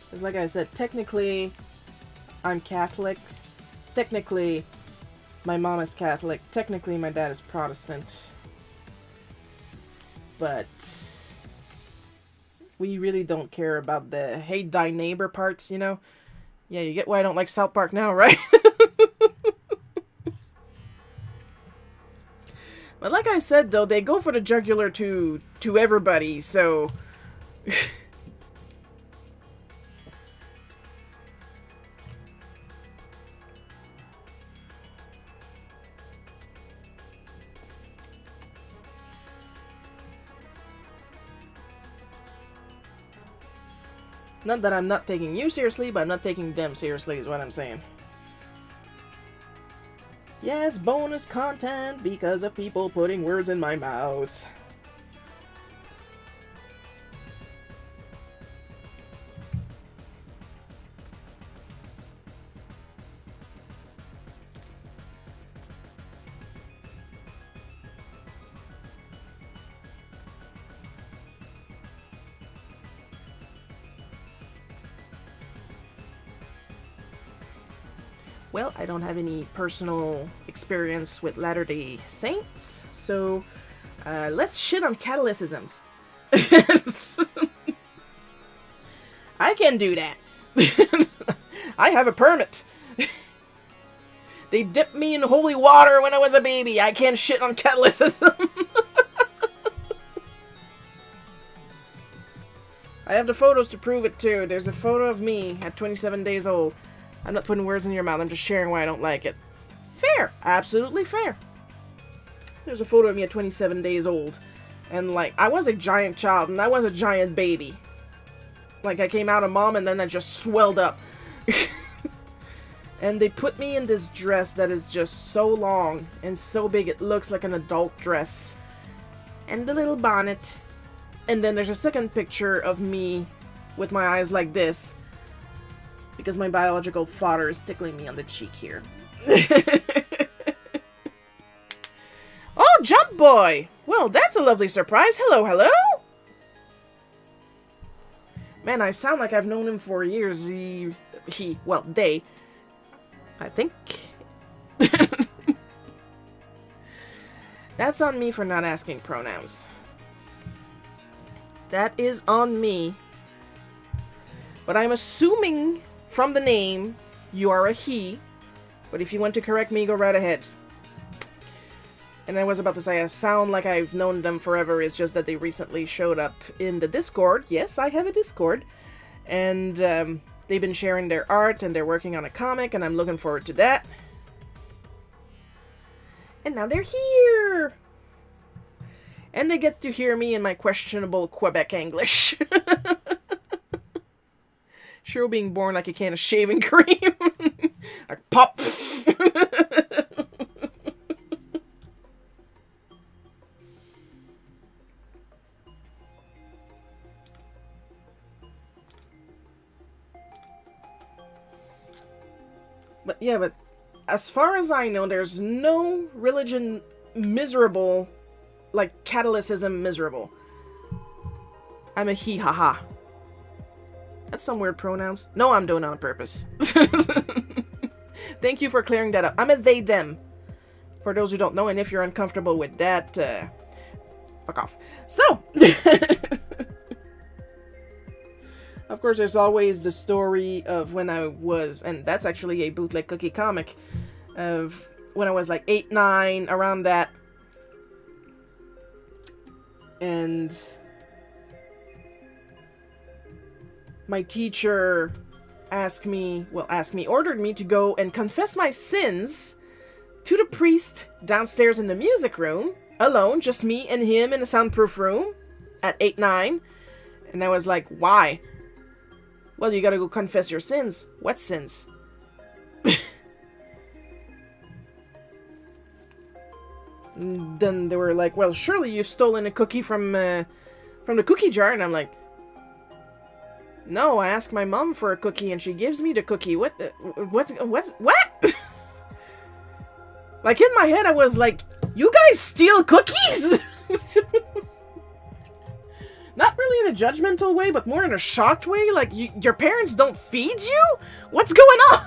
Because like I said, technically, I'm Catholic. Technically, my mom is Catholic. Technically, my dad is Protestant. But we really don't care about the hey, thy neighbor parts, you know? Yeah, you get why I don't like South Park now, right? But like I said, though, they go for the jugular to everybody, so... Not that I'm not taking you seriously, but I'm not taking them seriously is what I'm saying. Yes, bonus content because of people putting words in my mouth. Well, I don't have any personal experience with Latter-day Saints, so let's shit on Catholicisms. I can do that. I have a permit. They dipped me in holy water when I was a baby. I can't shit on Catholicism. I have the photos to prove it too. There's a photo of me at 27 days old. I'm not putting words in your mouth, I'm just sharing why I don't like it. Fair. Absolutely fair. There's a photo of me at 27 days old. And, like, I was a giant child, and I was a giant baby. Like, I came out of mom, and then I just swelled up. And they put me in this dress that is just so long and so big, it looks like an adult dress. And the little bonnet. And then there's a second picture of me with my eyes like this. Because my biological father is tickling me on the cheek here. Oh, Jump Boy! Well, that's a lovely surprise. Hello, hello! Man, I sound like I've known him for years. Well, they. I think. That's on me for not asking pronouns. That is on me. But I'm assuming from the name, you are a he. But if you want to correct me, go right ahead. And I was about to say, I sound like I've known them forever. It's just that they recently showed up in the Discord. Yes, I have a Discord. And they've been sharing their art, and they're working on a comic, and I'm looking forward to that. And now they're here! And they get to hear me in my questionable Quebec English. Sure, being born like a can of shaving cream. Like, pop! But yeah, but as far as I know, there's no religion miserable like Catholicism miserable. I'm a he, haha. That's some weird pronouns. No, I'm doing it on purpose. Thank you for clearing that up. I'm a they, them. For those who don't know, and if you're uncomfortable with that, fuck off. So, of course, there's always the story of when I was, and that's actually a bootleg cookie comic, of when I was like 8, 9, around that. And my teacher ordered me to go and confess my sins to the priest downstairs in the music room, alone, just me and him in a soundproof room at 8, 9. And I was like, why? Well, you gotta go confess your sins. What sins? Then they were like, well, surely you've stolen a cookie from the cookie jar. And I'm like, no, I asked my mom for a cookie and she gives me the cookie. What? Like, in my head, I was like, you guys steal cookies? Not really in a judgmental way, but more in a shocked way. Like, your parents don't feed you? What's going on?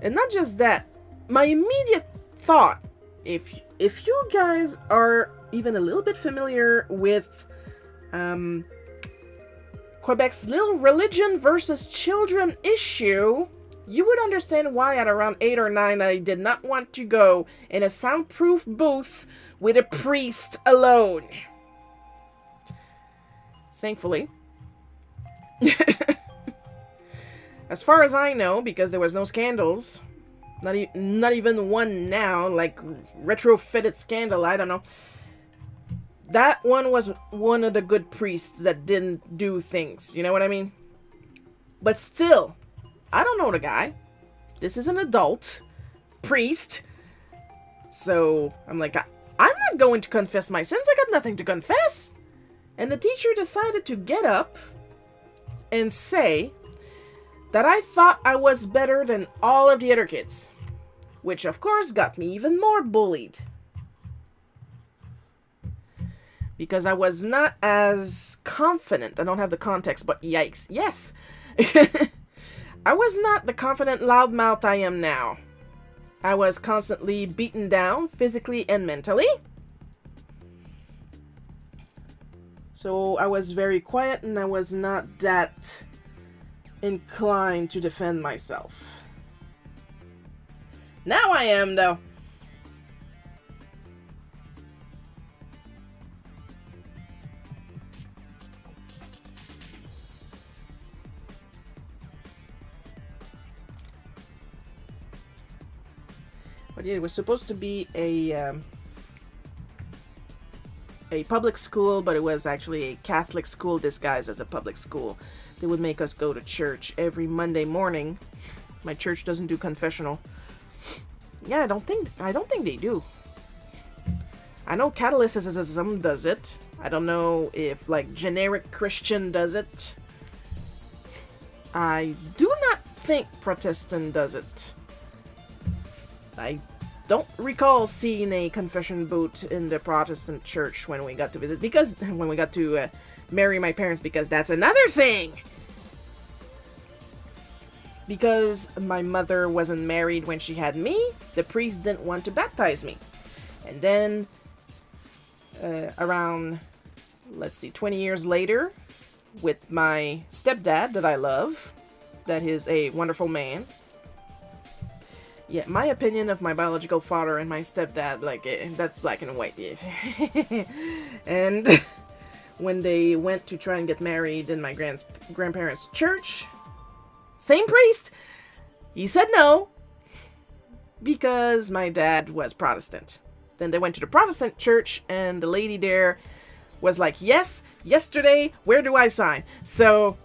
And not just that, my immediate thought, if you guys are even a little bit familiar with Quebec's little religion versus children issue, you would understand why at around 8 or 9 I did not want to go in a soundproof booth with a priest alone. Thankfully. As far as I know, because there was no scandals, not even one now, like retrofitted scandal, I don't know. That one was one of the good priests that didn't do things, you know what I mean? But still, I don't know the guy. This is an adult priest. So, I'm like, I'm not going to confess my sins, I got nothing to confess. And the teacher decided to get up and say that I thought I was better than all of the other kids. Which, of course, got me even more bullied. Because I was not as confident. I don't have the context, but yikes. Yes! I was not the confident loudmouth I am now. I was constantly beaten down, physically and mentally. So I was very quiet and I was not that inclined to defend myself. Now I am, though. But yeah, it was supposed to be a public school, but it was actually a Catholic school disguised as a public school. They would make us go to church every Monday morning. My church doesn't do confessional. Yeah, I don't think they do. I know Catholicism does it. I don't know if, like, generic Christian does it. I do not think Protestant does it. I don't recall seeing a confession booth in the Protestant church when we got to visit, because when we got to marry my parents, because that's another thing. Because my mother wasn't married when she had me, the priest didn't want to baptize me. And then, around, 20 years later, with my stepdad that I love, that is a wonderful man. Yeah, my opinion of my biological father and my stepdad, that's black and white. And when they went to try and get married in my grandparents' church, same priest, he said no, because my dad was Protestant. Then they went to the Protestant church, and the lady there was like, yes, yesterday, where do I sign? So,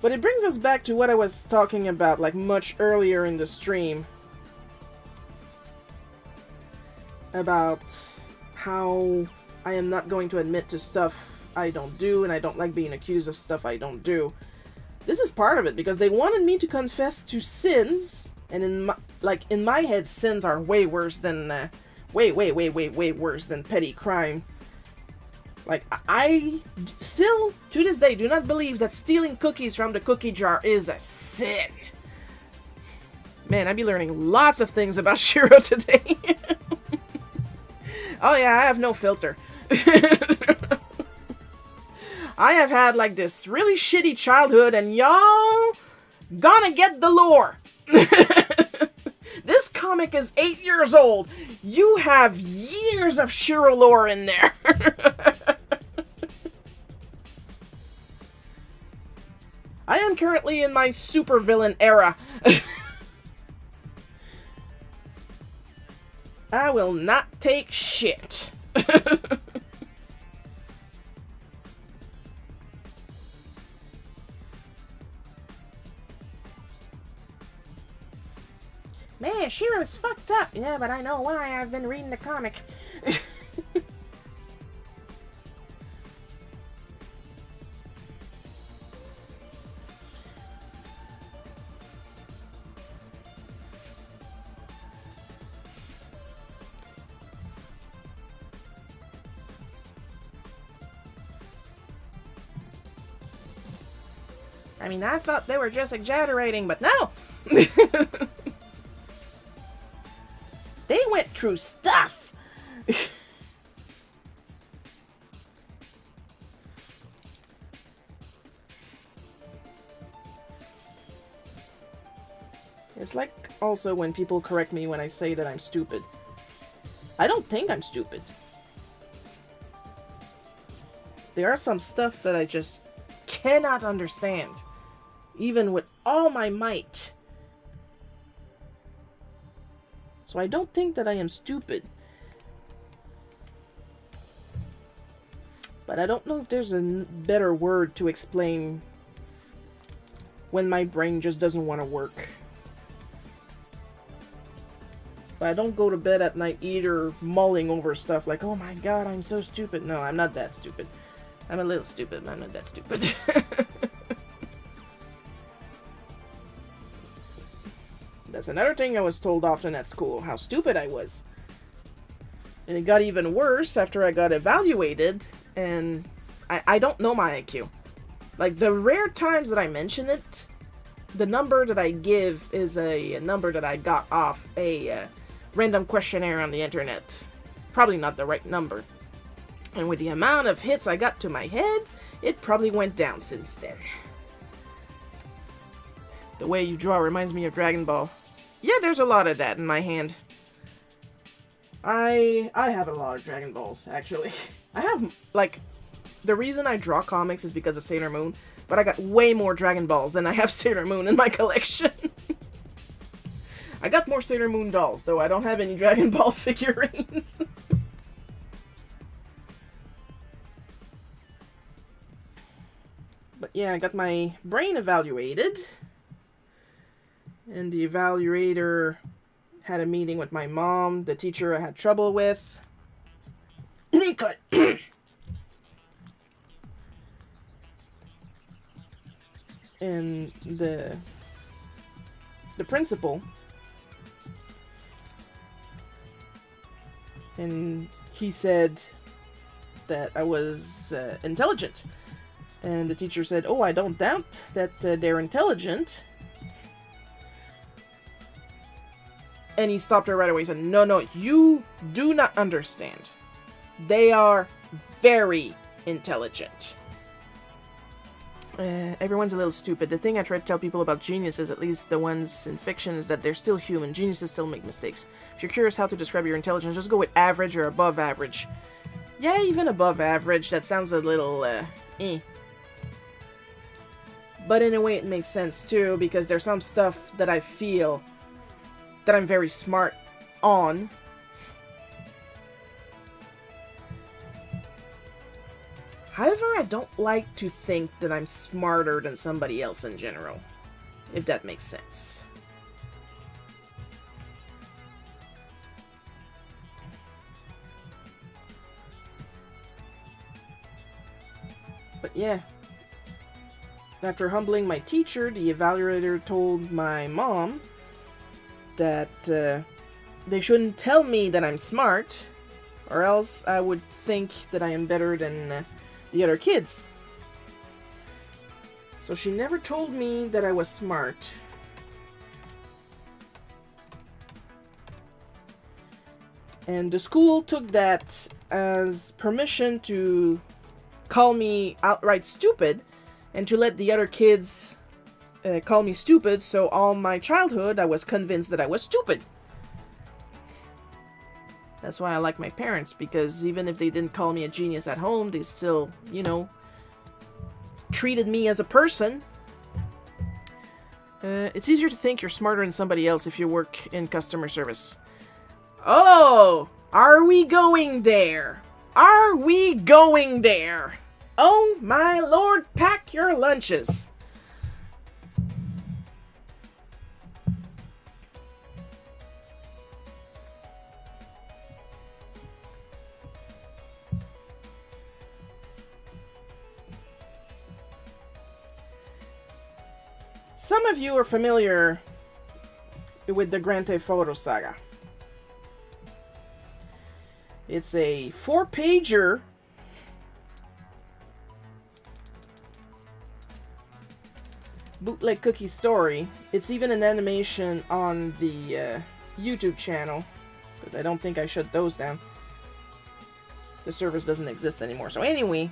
But it brings us back to what I was talking about, like, much earlier in the stream. About how I am not going to admit to stuff I don't do, and I don't like being accused of stuff I don't do. This is part of it, because they wanted me to confess to sins, and in my head, sins are way worse than, way worse than petty crime. Like, I still, to this day, do not believe that stealing cookies from the cookie jar is a sin. Man, I'd be learning lots of things about Shiro today. Oh yeah, I have no filter. I have had, like, this really shitty childhood, and y'all gonna get the lore. This comic is 8 years old. You have years of Shiro lore in there. I am currently in my supervillain era. I will not take shit. Man, Shiro's fucked up. Yeah, but I know why. I've been reading the comic. I mean, I thought they were just exaggerating, but no! They went through stuff! It's like also when people correct me when I say that I'm stupid. I don't think I'm stupid. There are some stuff that I just cannot understand. Even with all my might. So I don't think that I am stupid. But I don't know if there's a better word to explain when my brain just doesn't want to work. But I don't go to bed at night either mulling over stuff like, oh my god, I'm so stupid. No, I'm not that stupid. I'm a little stupid, but I'm not that stupid. That's another thing I was told often at school, how stupid I was. And it got even worse after I got evaluated, and I don't know my IQ. Like, the rare times that I mention it, the number that I give is a number that I got off a random questionnaire on the internet. Probably not the right number. And with the amount of hits I got to my head, it probably went down since then. The way you draw reminds me of Dragon Ball. Yeah, there's a lot of that in my hand. I have a lot of Dragon Balls, actually. I have, like, the reason I draw comics is because of Sailor Moon, but I got way more Dragon Balls than I have Sailor Moon in my collection. I got more Sailor Moon dolls, though I don't have any Dragon Ball figurines. But yeah, I got my brain evaluated. And the evaluator had a meeting with my mom, the teacher I had trouble with. Cut. And the principal. And he said that I was intelligent. And the teacher said, oh, I don't doubt that they're intelligent. And he stopped her right away. He said, no, you do not understand. They are very intelligent. Everyone's a little stupid. The thing I try to tell people about geniuses, at least the ones in fiction, is that they're still human. Geniuses still make mistakes. If you're curious how to describe your intelligence, just go with average or above average. Yeah, even above average. That sounds a little, But in a way it makes sense too, because there's some stuff that I feel that I'm very smart on. However, I don't like to think that I'm smarter than somebody else in general, if that makes sense. But yeah. After humbling my teacher, the evaluator told my mom that they shouldn't tell me that I'm smart, or else I would think that I am better than the other kids. So she never told me that I was smart. And the school took that as permission to call me outright stupid, and to let the other kids call me stupid, so all my childhood I was convinced that I was stupid. That's why I like my parents, because even if they didn't call me a genius at home, they still, you know, treated me as a person. It's easier to think you're smarter than somebody else if you work in customer service. Oh, are we going there? Are we going there? Oh my lord, pack your lunches. Some of you are familiar with the Grand Theft Auto saga. It's a 4-pager bootleg cookie story. It's even an animation on the YouTube channel, because I don't think I shut those down. The service doesn't exist anymore. So anyway,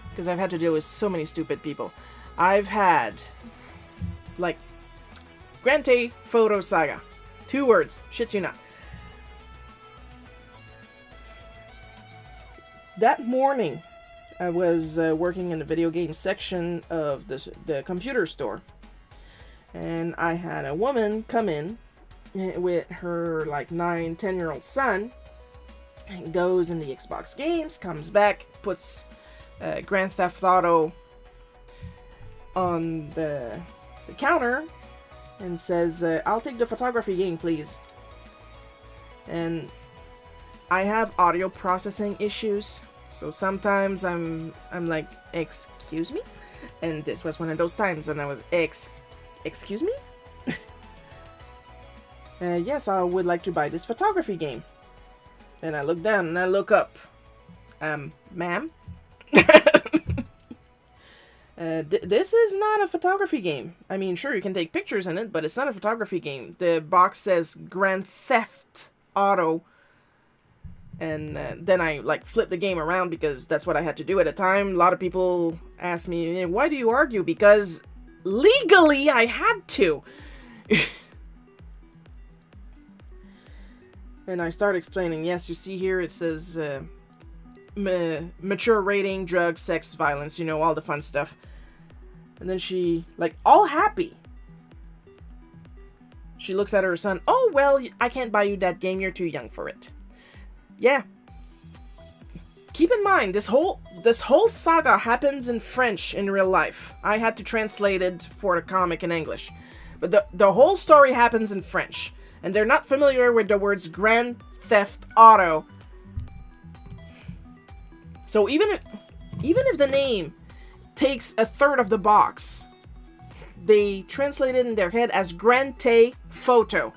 because I've had to deal with so many stupid people. I've had, like, Grand Theft Auto Saga. 2 words. Shit you not. That morning, I was working in the video game section of the computer store. And I had a woman come in with her, like, 9, 10-year-old son. And goes in the Xbox games, comes back, puts Grand Theft Auto on the counter and says, I'll take the photography game, please. And I have audio processing issues, so sometimes I'm like, excuse me? And this was one of those times, and I was, excuse me? Yes, I would like to buy this photography game. And I look down and I look up. Ma'am? This is not a photography game. I mean, sure, you can take pictures in it, but it's not a photography game. The box says Grand Theft Auto. And then I, like, flipped the game around because that's what I had to do at the time. A lot of people asked me, why do you argue? Because legally I had to. And I started explaining, yes, you see here, it says mature rating, drugs, sex, violence, you know, all the fun stuff. And then she, like, all happy. She looks at her son, oh, well, I can't buy you that game, you're too young for it. Yeah. Keep in mind, this whole saga happens in French in real life. I had to translate it for the comic in English. But the whole story happens in French. And they're not familiar with the words Grand Theft Auto. So even if the name takes a third of the box, they translate it in their head as Grand Theft Photo.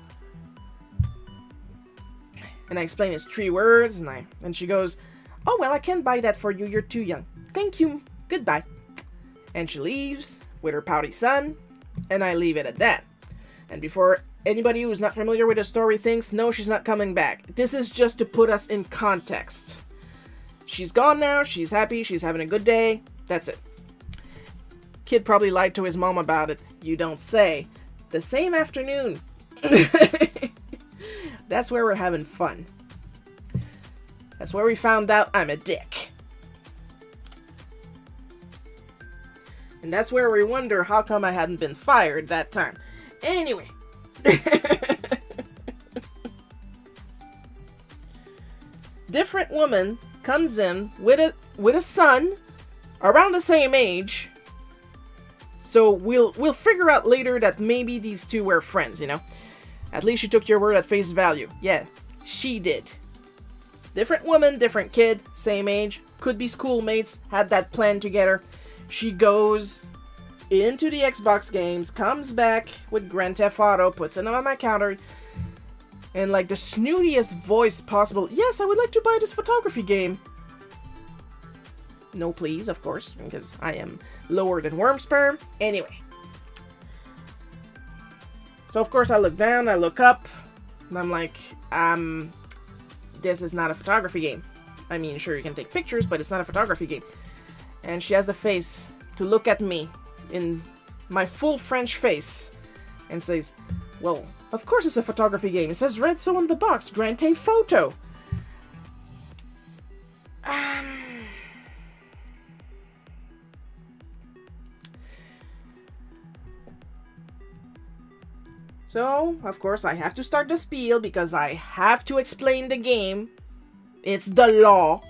And I explain it's 3 words, and she goes, oh, well, I can't buy that for you, you're too young. Thank you, goodbye. And she leaves with her pouty son, and I leave it at that. And before anybody who's not familiar with the story thinks, no, she's not coming back. This is just to put us in context. She's gone now, she's happy, she's having a good day, that's it. Kid probably lied to his mom about it. You don't say. The same afternoon. That's where we're having fun. That's where we found out I'm a dick. And that's where we wonder how come I hadn't been fired that time. Anyway. Different woman comes in with a son around the same age. So we'll figure out later that maybe these two were friends, you know. At least she took your word at face value. Yeah, she did. Different woman, different kid, same age, could be schoolmates, had that plan together. She goes into the Xbox games, comes back with Grand Theft Auto, puts it on my counter, and like the snootiest voice possible, yes, I would like to buy this photography game. No please, of course, because I am lower than worm sperm. Anyway. So of course I look down, I look up, and I'm like, this is not a photography game. I mean, sure, you can take pictures, but it's not a photography game. And she has the face to look at me in my full French face and says, well, of course it's a photography game. It says red so on the box. Grant a photo. So, of course, I have to start the spiel because I have to explain the game. It's the law.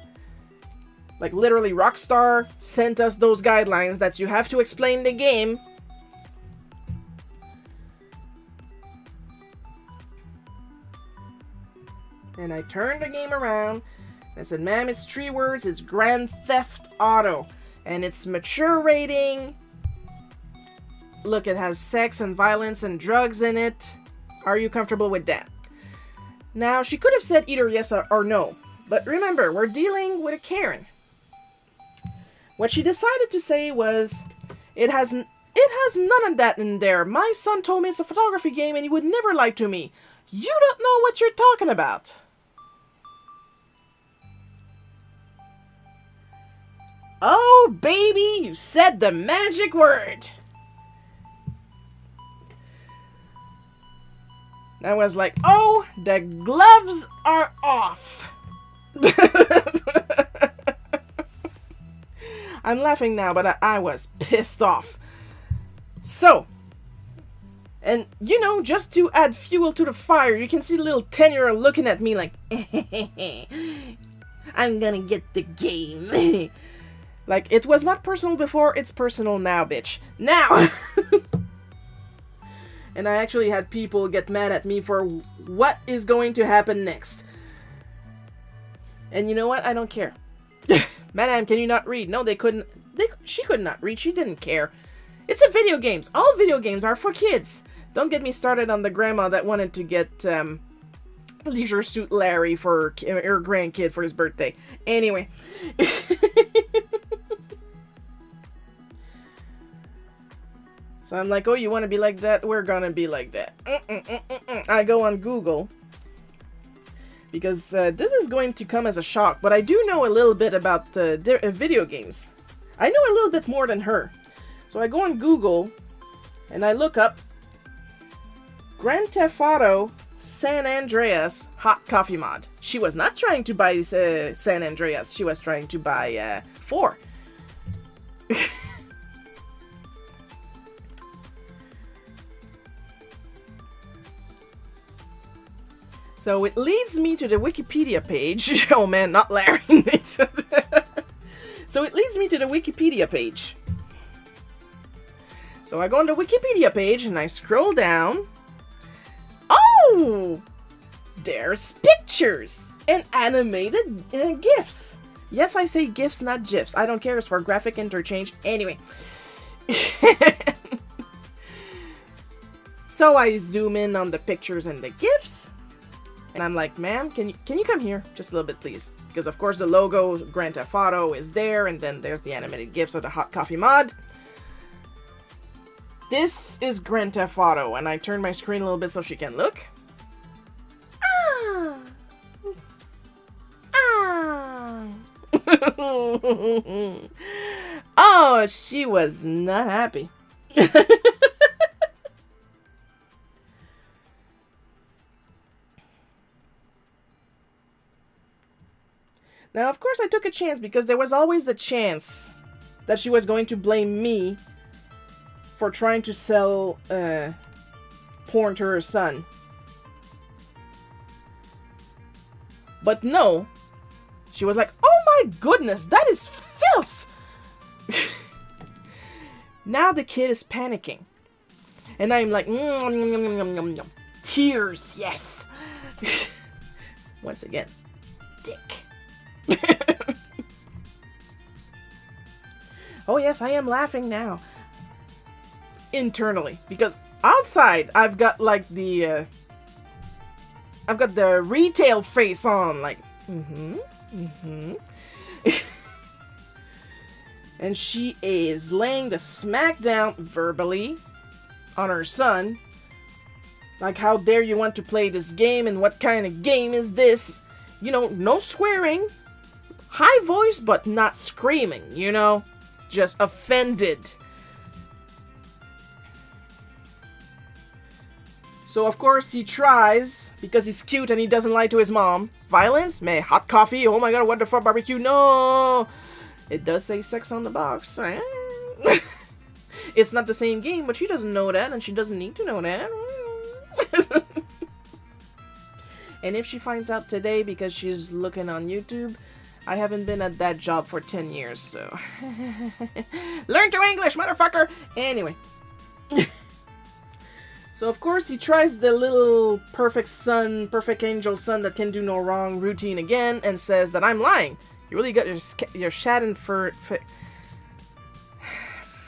Like, literally, Rockstar sent us those guidelines that you have to explain the game. And I turned the game around. And I said, ma'am, it's 3 words. It's Grand Theft Auto. And it's mature rating. Look, it has sex and violence and drugs in it. Are you comfortable with that? Now, she could have said either yes or no. But remember, we're dealing with a Karen. What she decided to say was, it has none of that in there. My son told me it's a photography game and he would never lie to me. You don't know what you're talking about. Oh, baby, you said the magic word. I was like, oh, the gloves are off. I'm laughing now, but I was pissed off. So, and you know, just to add fuel to the fire, you can see the little 10-year-old looking at me like, I'm gonna get the game. Like, it was not personal before, it's personal now, bitch. Now! And I actually had people get mad at me for what is going to happen next. And you know what? I don't care. Madam, can you not read? No, they couldn't. She could not read. She didn't care. It's a video games. All video games are for kids. Don't get me started on the grandma that wanted to get Leisure Suit Larry for her grandkid for his birthday. Anyway. So I'm like, oh, you want to be like that? We're gonna be like that. I go on Google. Because this is going to come as a shock. But I do know a little bit about video games. I know a little bit more than her. So I go on Google. And I look up Grand Theft Auto San Andreas Hot Coffee Mod. She was not trying to buy San Andreas. She was trying to buy 4. So it leads me to the Wikipedia page. Oh man, not Larry. So it leads me to the Wikipedia page. So I go on the Wikipedia page and I scroll down. Oh! There's pictures and animated GIFs. Yes, I say GIFs, not GIFs. I don't care, it's for graphic interchange. Anyway. So I zoom in on the pictures and the GIFs. And I'm like, ma'am, can you come here just a little bit, please? Because, of course, the logo, Grand Theft Auto, is there. And then there's the animated GIFs of the hot coffee mod. This is Grand Theft Auto. And I turn my screen a little bit so she can look. Ah! Ah! Oh, she was not happy. Now, of course, I took a chance because there was always the chance that she was going to blame me for trying to sell porn to her son. But no, she was like, oh my goodness, that is filth! Now the kid is panicking. And I'm like, tears, yes! Once again, dick. Oh yes, I am laughing now. Internally. Because outside, I've got like the retail face on, like, And she is laying the smack down verbally on her son. Like, how dare you want to play this game, and what kind of game is this? You know, no swearing. high voice, but not screaming, you know? Just offended. So of course he tries, because he's cute and he doesn't lie to his mom. Violence? Meh, hot coffee? Oh my god, what the fuck, barbecue? No! It does say sex on the box. It's not the same game, but she doesn't know that, and she doesn't need to know that. And if she finds out today because she's looking on YouTube, I haven't been at that job for 10 years, so... Learn to English, motherfucker! Anyway. So of course he tries the little perfect son, perfect angel son that can do no wrong routine again, and says that I'm lying. You really got your Schadenfreude...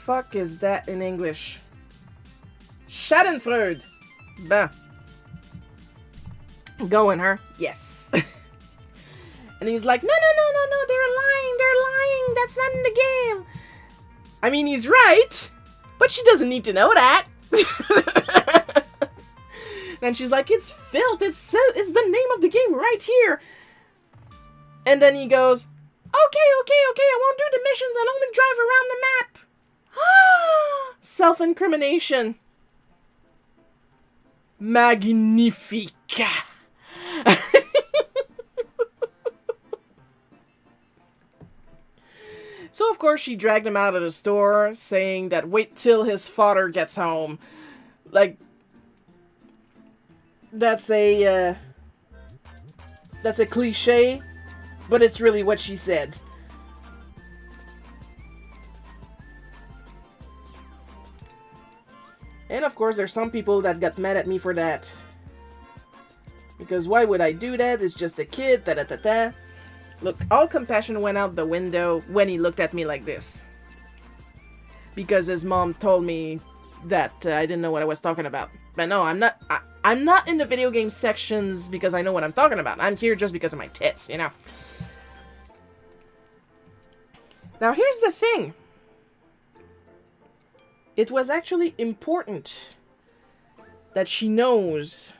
Fuck is that in English? Schadenfreude! Bah. Going her. Yes. And he's like, no, they're lying, that's not in the game. I mean, he's right, but she doesn't need to know that. And she's like, it's filth, it's the name of the game right here. And then he goes, okay, I won't do the missions, I'll only drive around the map. Self-incrimination. Magnifica. So of course she dragged him out of the store, saying that wait till his father gets home. Like, that's a cliche, but it's really what she said. And of course there's some people that got mad at me for that. Because why would I do that? It's just a kid, da-da-da-da. Look, all compassion went out the window when he looked at me like this. Because his mom told me that I didn't know what I was talking about. But no, I'm not in the video game sections because I know what I'm talking about. I'm here just because of my tits, you know. Now here's the thing. It was actually important that she knows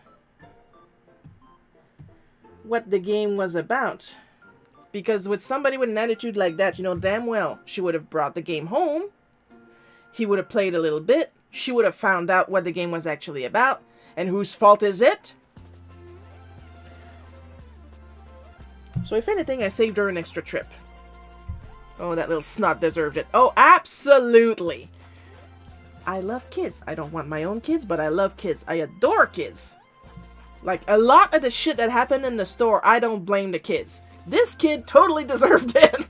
what the game was about. Because with somebody with an attitude like that, you know damn well she would have brought the game home. He would have played a little bit. She would have found out what the game was actually about. And whose fault is it? So if anything, I saved her an extra trip. Oh, that little snot deserved it. Oh, absolutely. I love kids. I don't want my own kids, but I love kids. I adore kids. Like, a lot of the shit that happened in the store, I don't blame the kids. This kid totally deserved it.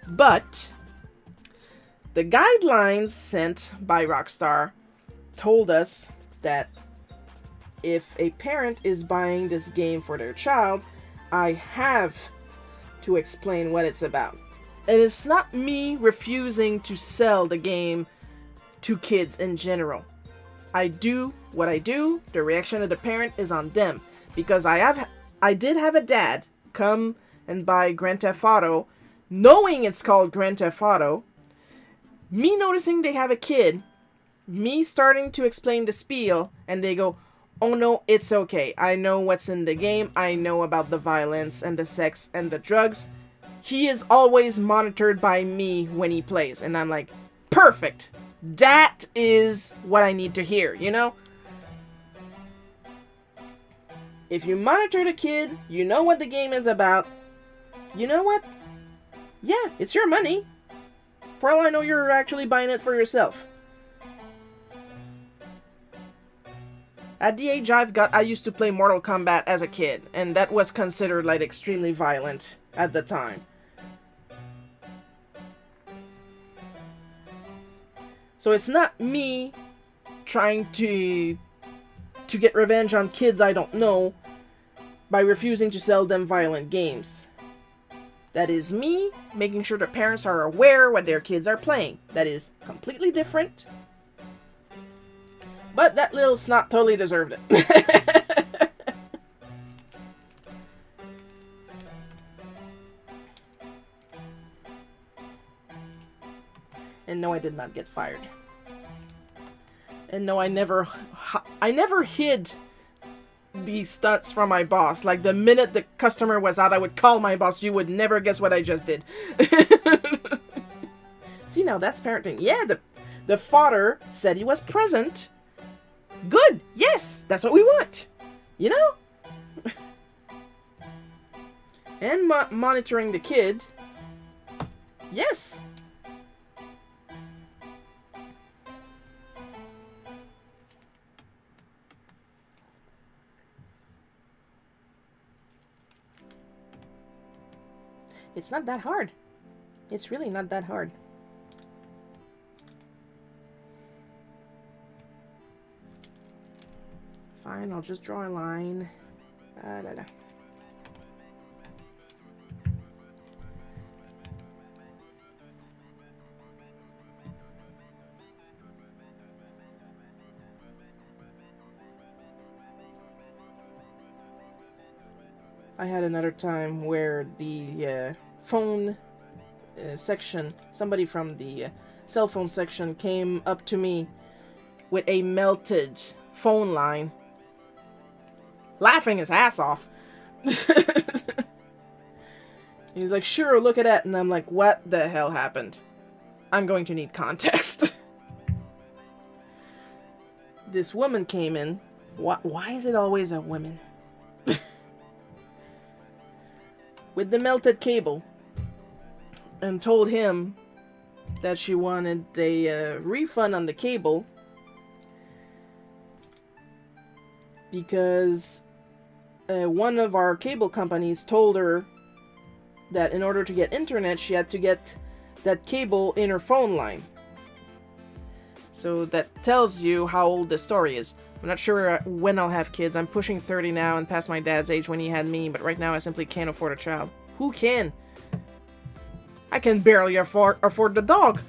But the guidelines sent by Rockstar told us that if a parent is buying this game for their child, I have to explain what it's about. And it's not me refusing to sell the game to kids in general. I do what I do. The reaction of the parent is on them. Because I did have a dad come and buy Grand Theft Auto, knowing it's called Grand Theft Auto, me noticing they have a kid, me starting to explain the spiel, and they go, oh no, it's okay. I know what's in the game. I know about the violence and the sex and the drugs. He is always monitored by me when he plays. And I'm like, perfect. That is what I need to hear, you know? If you monitor the kid, you know what the game is about. You know what? Yeah, it's your money. For all I know, you're actually buying it for yourself. At the age I used to play Mortal Kombat as a kid, and that was considered like extremely violent at the time. So it's not me trying to get revenge on kids I don't know by refusing to sell them violent games. That is me making sure the parents are aware what their kids are playing. That is completely different. But that little snot totally deserved it. And no, I did not get fired. And no, I never hid these stunts from my boss. Like, the minute the customer was out, I would call my boss. You would never guess what I just did. See, now that's parenting. Yeah, the father said he was present. Good. Yes, that's what we want. You know? And monitoring the kid. Yes. It's not that hard. It's really not that hard. Fine, I'll just draw a line. I had another time where the phone section, somebody from the cell phone section came up to me with a melted phone line, laughing his ass off. He was like, sure, look at that. And I'm like, what the hell happened? I'm going to need context. This woman came in. Why is it always a woman? With the melted cable, and told him that she wanted a refund on the cable because one of our cable companies told her that in order to get internet, she had to get that cable in her phone line. So that tells you how old the story is. I'm not sure when I'll have kids. I'm pushing 30 now and past my dad's age when he had me, but right now I simply can't afford a child. Who can? I can barely afford the dog.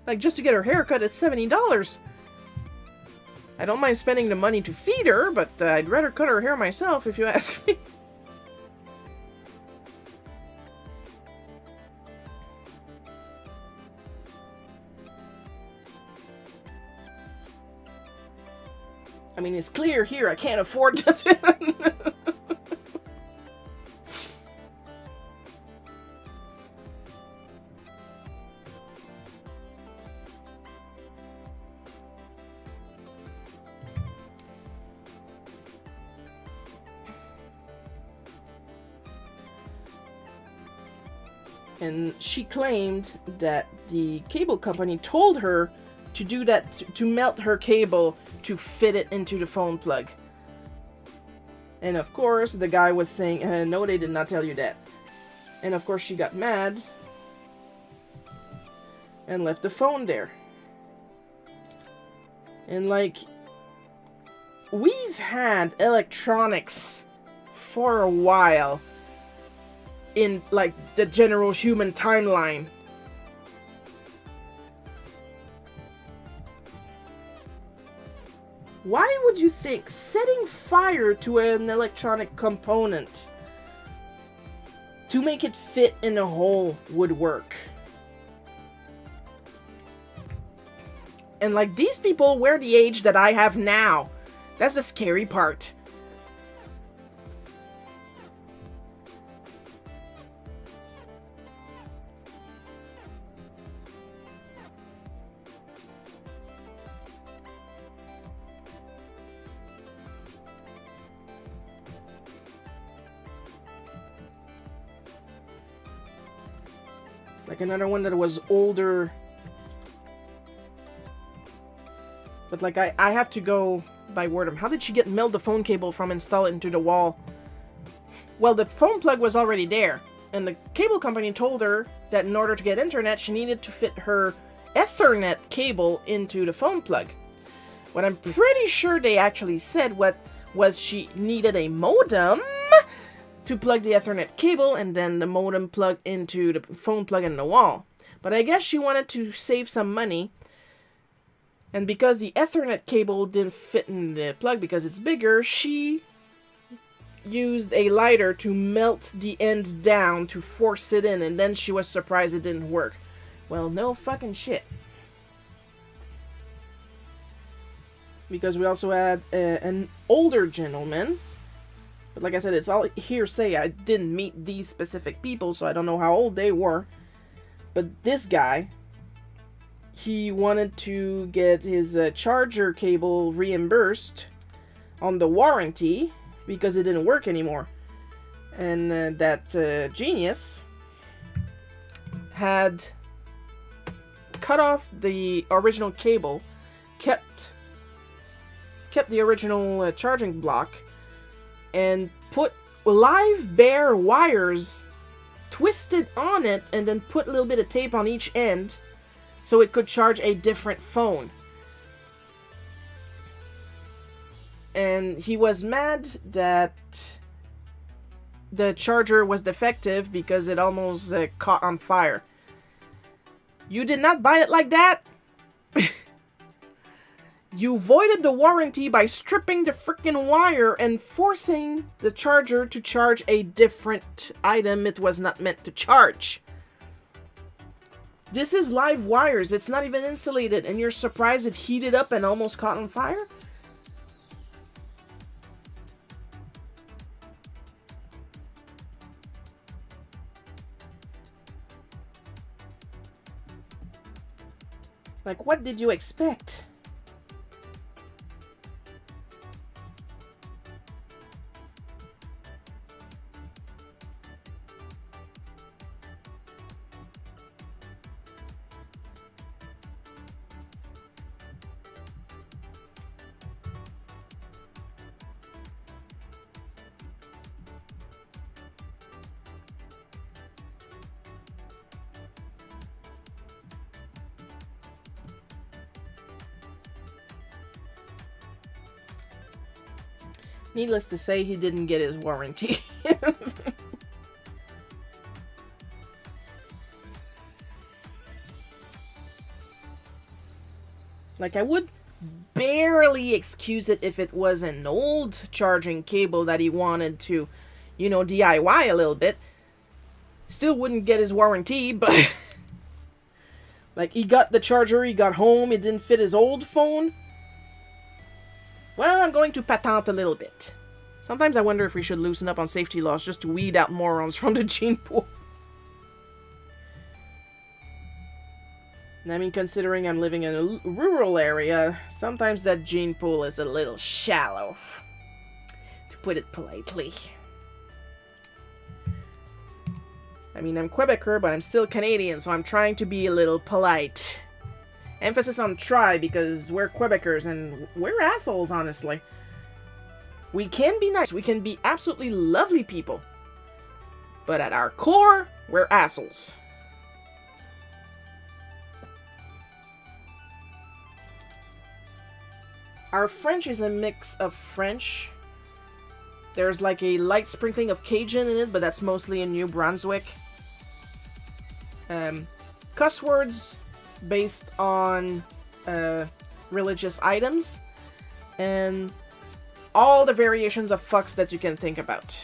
Like, just to get her haircut, it's $70. I don't mind spending the money to feed her, but I'd rather cut her hair myself, if you ask me. I mean, it's clear here I can't afford to... And she claimed that the cable company told her to do that, to melt her cable to fit it into the phone plug. And of course, the guy was saying, no, they did not tell you that. And of course, she got mad and left the phone there. And like, we've had electronics for a while in like the general human timeline. Why would you think setting fire to an electronic component to make it fit in a hole would work? And like, these people were the age that I have now. That's the scary part. Like another one that was older. But like, I have to go by word of, how did she meld the phone cable from install it into the wall? Well, the phone plug was already there. And the cable company told her that in order to get internet, she needed to fit her Ethernet cable into the phone plug. What I'm pretty sure they actually said was she needed a modem to plug the Ethernet cable, and then the modem plug into the phone plug in the wall. But I guess she wanted to save some money, and because the Ethernet cable didn't fit in the plug because it's bigger, she used a lighter to melt the end down to force it in, and then she was surprised it didn't work. Well, no fucking shit. because we also had an older gentleman. But like I said, it's all hearsay. I didn't meet these specific people, so I don't know how old they were. But this guy, he wanted to get his charger cable reimbursed on the warranty because it didn't work anymore. And that genius had cut off the original cable, kept the original charging block, and put live bare wires twisted on it, and then put a little bit of tape on each end so it could charge a different phone. And he was mad that the charger was defective because it almost caught on fire. You did not buy it like that. You voided the warranty by stripping the freaking wire and forcing the charger to charge a different item it was not meant to charge. This is live wires. It's not even insulated, and you're surprised it heated up and almost caught on fire? Like, what did you expect? Needless to say, he didn't get his warranty. Like, I would barely excuse it if it was an old charging cable that he wanted to, you know, DIY a little bit. Still wouldn't get his warranty, but... like, he got the charger, he got home, it didn't fit his old phone. Well, I'm going to patent a little bit. Sometimes I wonder if we should loosen up on safety laws just to weed out morons from the gene pool. I mean, considering I'm living in a rural area, sometimes that gene pool is a little shallow, to put it politely. I mean, I'm Quebecer, but I'm still Canadian, so I'm trying to be a little polite. Emphasis on try, because we're Quebecers, and we're assholes, honestly. We can be nice, we can be absolutely lovely people. But at our core, we're assholes. Our French is a mix of French. There's like a light sprinkling of Cajun in it, but that's mostly in New Brunswick. Cuss words based on religious items, and all the variations of fucks that you can think about.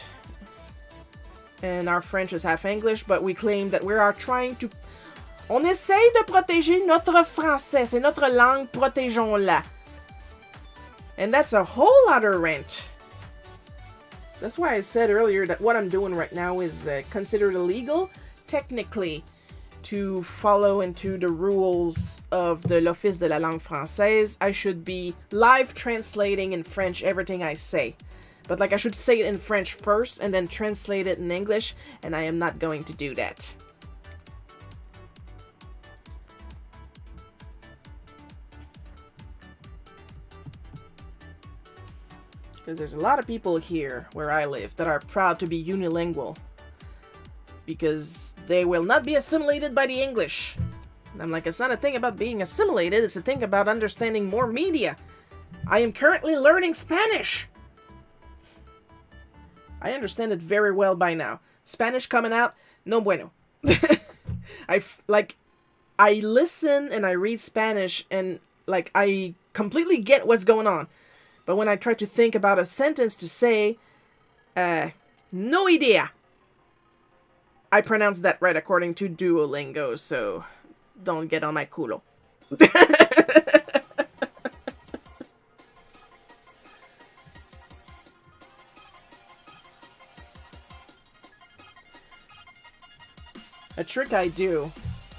And our French is half English, but we claim that we are trying to... On essaye de protéger notre français, c'est notre langue, protégeons-la. And that's a whole other rant. That's why I said earlier that what I'm doing right now is considered illegal, technically, to follow into the rules of the l'Office de la langue française. I should be live translating in French everything I say. But like, I should say it in French first and then translate it in English, and I am not going to do that. Because there's a lot of people here where I live that are proud to be unilingual. Because they will not be assimilated by the English. And I'm like, it's not a thing about being assimilated, it's a thing about understanding more media. I am currently learning Spanish. I understand it very well by now. Spanish coming out, no bueno. I listen and I read Spanish and like I completely get what's going on. But when I try to think about a sentence to say, no idea. I pronounced that right according to Duolingo, so don't get on my culo. A trick I do,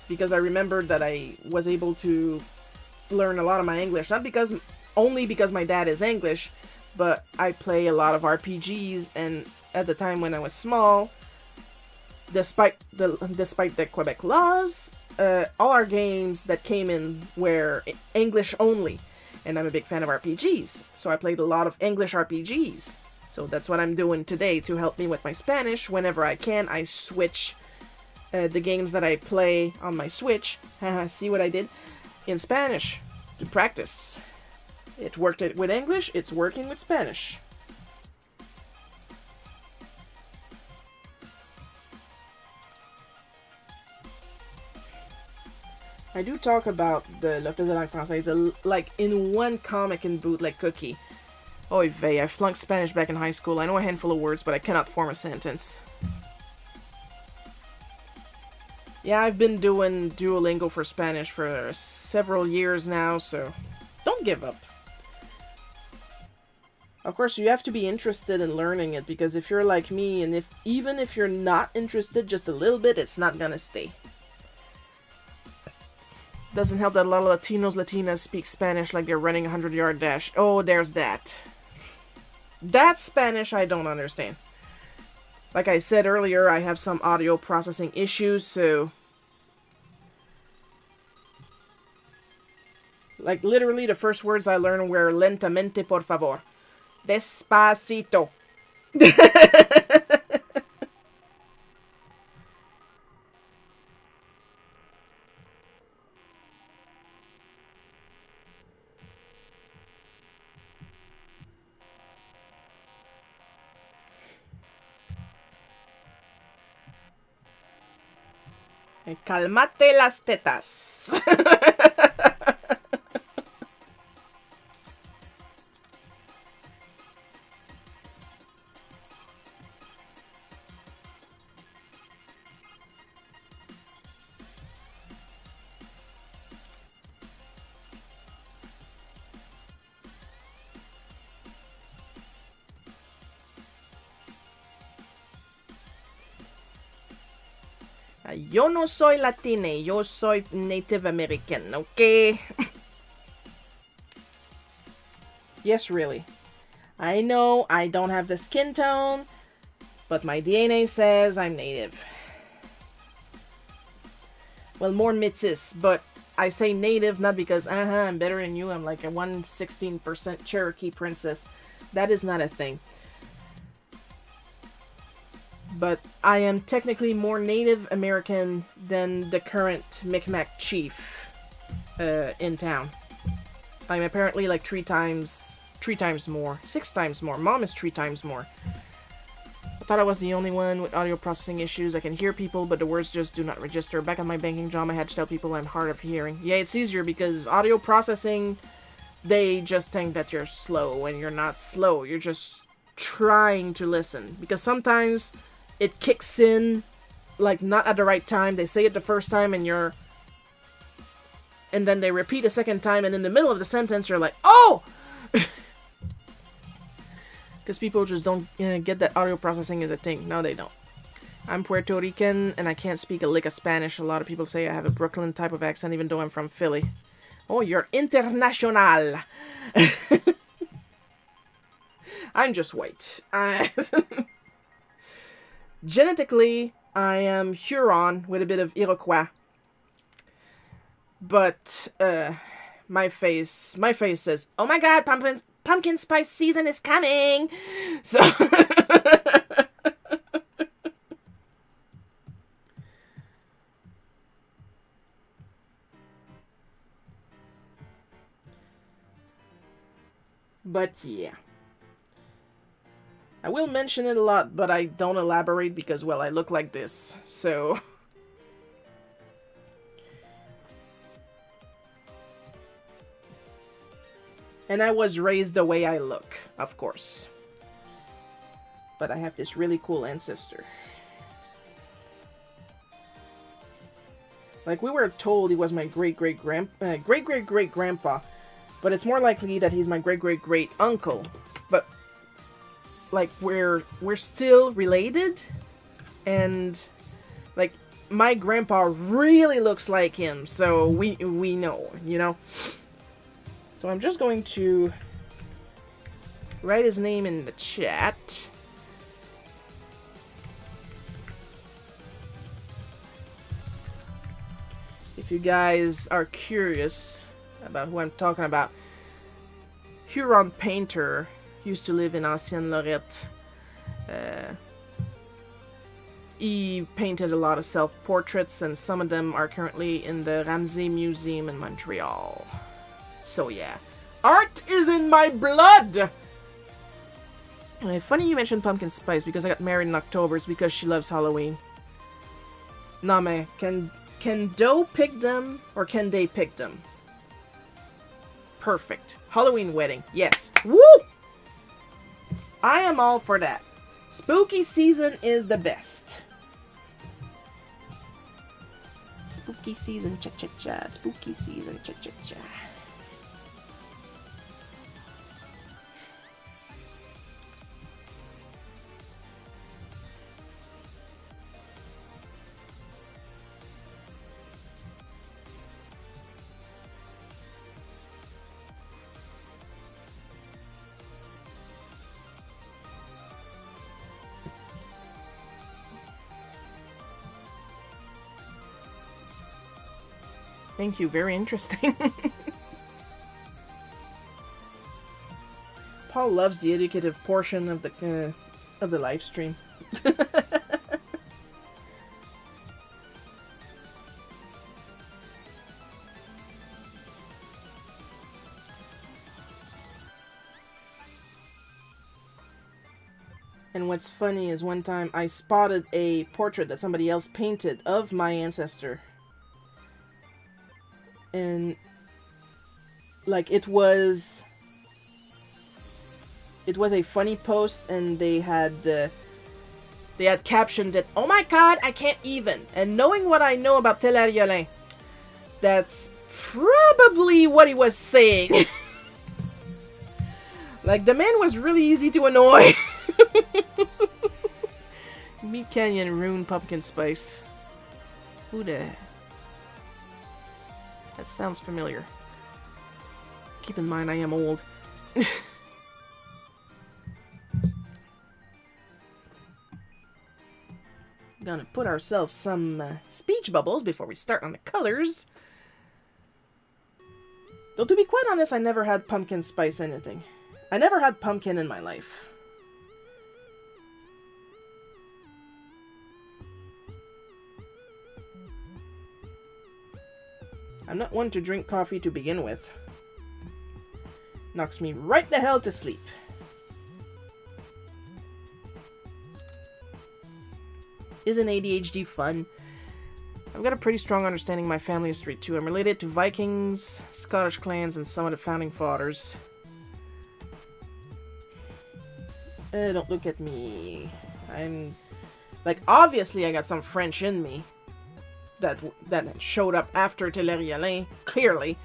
because I remembered that I was able to learn a lot of my English, not because only because my dad is English, but I play a lot of RPGs, and at the time when I was small, despite the Quebec laws, all our games that came in were English only, and I'm a big fan of RPGs, so I played a lot of English RPGs. So that's what I'm doing today to help me with my Spanish. Whenever I can, I switch the games that I play on my Switch, see what I did, in Spanish to practice. It worked with English, it's working with Spanish. I do talk about the Le Fils de langue française, like in one comic in Bootleg Cookie. Oy vey, I flunked Spanish back in high school. I know a handful of words, but I cannot form a sentence. Yeah, I've been doing Duolingo for Spanish for several years now, so don't give up. Of course, you have to be interested in learning it, because if you're like me, and even if you're not interested just a little bit, it's not gonna stay. Doesn't help that a lot of Latinas speak Spanish like they're running a 100-yard dash. Oh, there's that. That Spanish I don't understand. Like I said earlier, I have some audio processing issues, so... Like, literally, the first words I learned were lentamente, por favor. Despacito. Calmate las tetas. Yo no soy Latina, yo soy Native American, okay? Yes, really. I know I don't have the skin tone, but my DNA says I'm Native. Well, more Métis, but I say Native not because, I'm better than you, I'm like a 1/16% Cherokee princess. That is not a thing. But I am technically more Native American than the current Micmac chief in town. I'm apparently like 3 times more, 6 times more. Mom is 3 times more. I thought I was the only one with audio processing issues. I can hear people, but the words just do not register. Back on my banking job, I had to tell people I'm hard of hearing. Yeah, it's easier because audio processing, they just think that you're slow, and you're not slow. You're just trying to listen. Because sometimes it kicks in, like, not at the right time. They say it the first time, and then they repeat a second time, and in the middle of the sentence, you're like, oh! Because people just don't get that audio processing is a thing. No, they don't. I'm Puerto Rican, and I can't speak a lick of Spanish. A lot of people say I have a Brooklyn type of accent, even though I'm from Philly. Oh, you're international! I'm just white. Genetically, I am Huron with a bit of Iroquois. But, my face says, oh my god, pumpkin spice season is coming! So... But yeah. I will mention it a lot, but I don't elaborate because, well, I look like this, so... And I was raised the way I look, of course. But I have this really cool ancestor. Like, we were told he was my great-great-great-grandpa, but it's more likely that he's my great-great-great-uncle. But, like, we're still related, and, like, my grandpa really looks like him, so we know, you know? So I'm just going to write his name in the chat. If you guys are curious about who I'm talking about, Huron painter used to live in Ancienne Lorette. He painted a lot of self-portraits, and some of them are currently in the Ramsey Museum in Montreal. So yeah, art is in my blood! Funny you mentioned pumpkin spice, because I got married in October. It's because she loves Halloween. Nah, man, can Doe pick them, or can they pick them? Perfect. Halloween wedding, yes. Woo! I am all for that. Spooky season is the best. Spooky season, cha-cha-cha. Spooky season, cha-cha-cha. Thank you, very interesting. Paul loves the educative portion of the live stream. And what's funny is one time I spotted a portrait that somebody else painted of my ancestor. And like it was a funny post, and they had captioned it, "Oh my god, I can't even." And knowing what I know about Telariolin, that's probably what he was saying. Like, the man was really easy to annoy. Meat Canyon Rune Pumpkin Spice. Who the... That sounds familiar. Keep in mind, I am old. Gonna put ourselves some speech bubbles before we start on the colors. Though to be quite honest, I never had pumpkin spice anything. I never had pumpkin in my life. I'm not one to drink coffee to begin with. Knocks me right the hell to sleep. Isn't ADHD fun? I've got a pretty strong understanding of my family history too. I'm related to Vikings, Scottish clans, and some of the founding fathers. Don't look at me. I'm... Like, obviously I got some French in me. That showed up after Telariolin, clearly.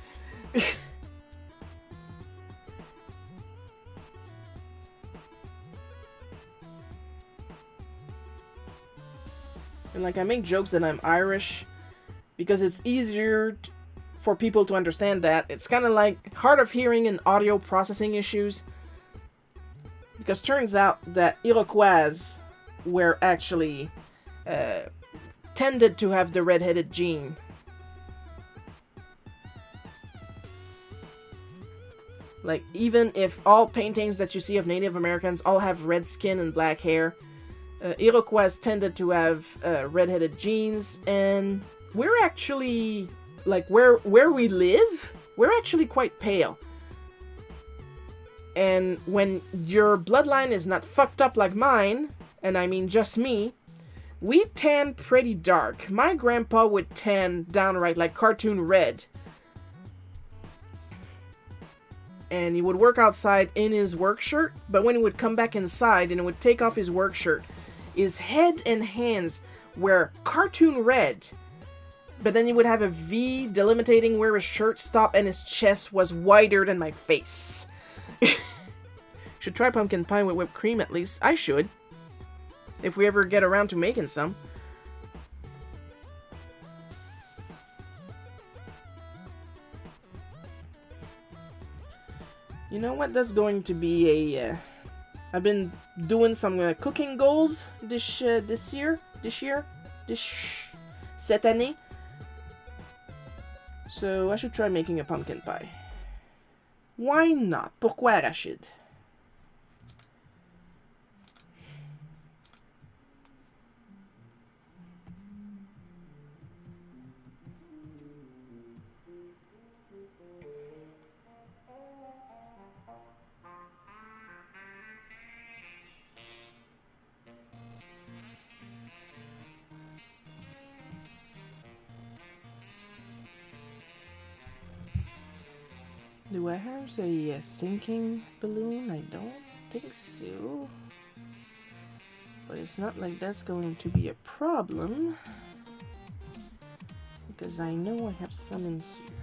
And like, I make jokes that I'm Irish because it's easier for people to understand that. It's kind of like hard of hearing and audio processing issues. Because turns out that Iroquois were actually tended to have the red-headed gene. Like, even if all paintings that you see of Native Americans all have red skin and black hair, Iroquois tended to have red-headed genes, and we're actually, like, where we live, we're actually quite pale. And when your bloodline is not fucked up like mine, and I mean just me, we tan pretty dark. My grandpa would tan downright like cartoon red. And he would work outside in his work shirt, but when he would come back inside and he would take off his work shirt, his head and hands were cartoon red. But then he would have a V delimiting where his shirt stopped, and his chest was wider than my face. Should try pumpkin pie with whipped cream at least. I should. If we ever get around to making some. You know what? That's going to be a. I've been doing some cooking goals this year, cette année. So I should try making a pumpkin pie. Why not? Pourquoi arachide? Do I have a sinking balloon? I don't think so. But it's not like that's going to be a problem. Because I know I have some in here.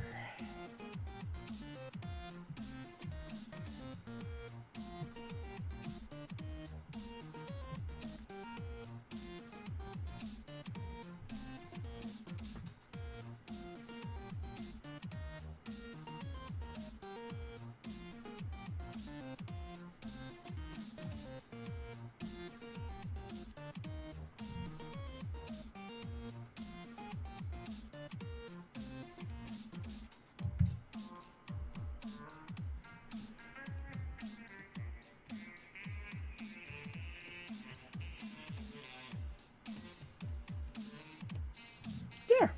There.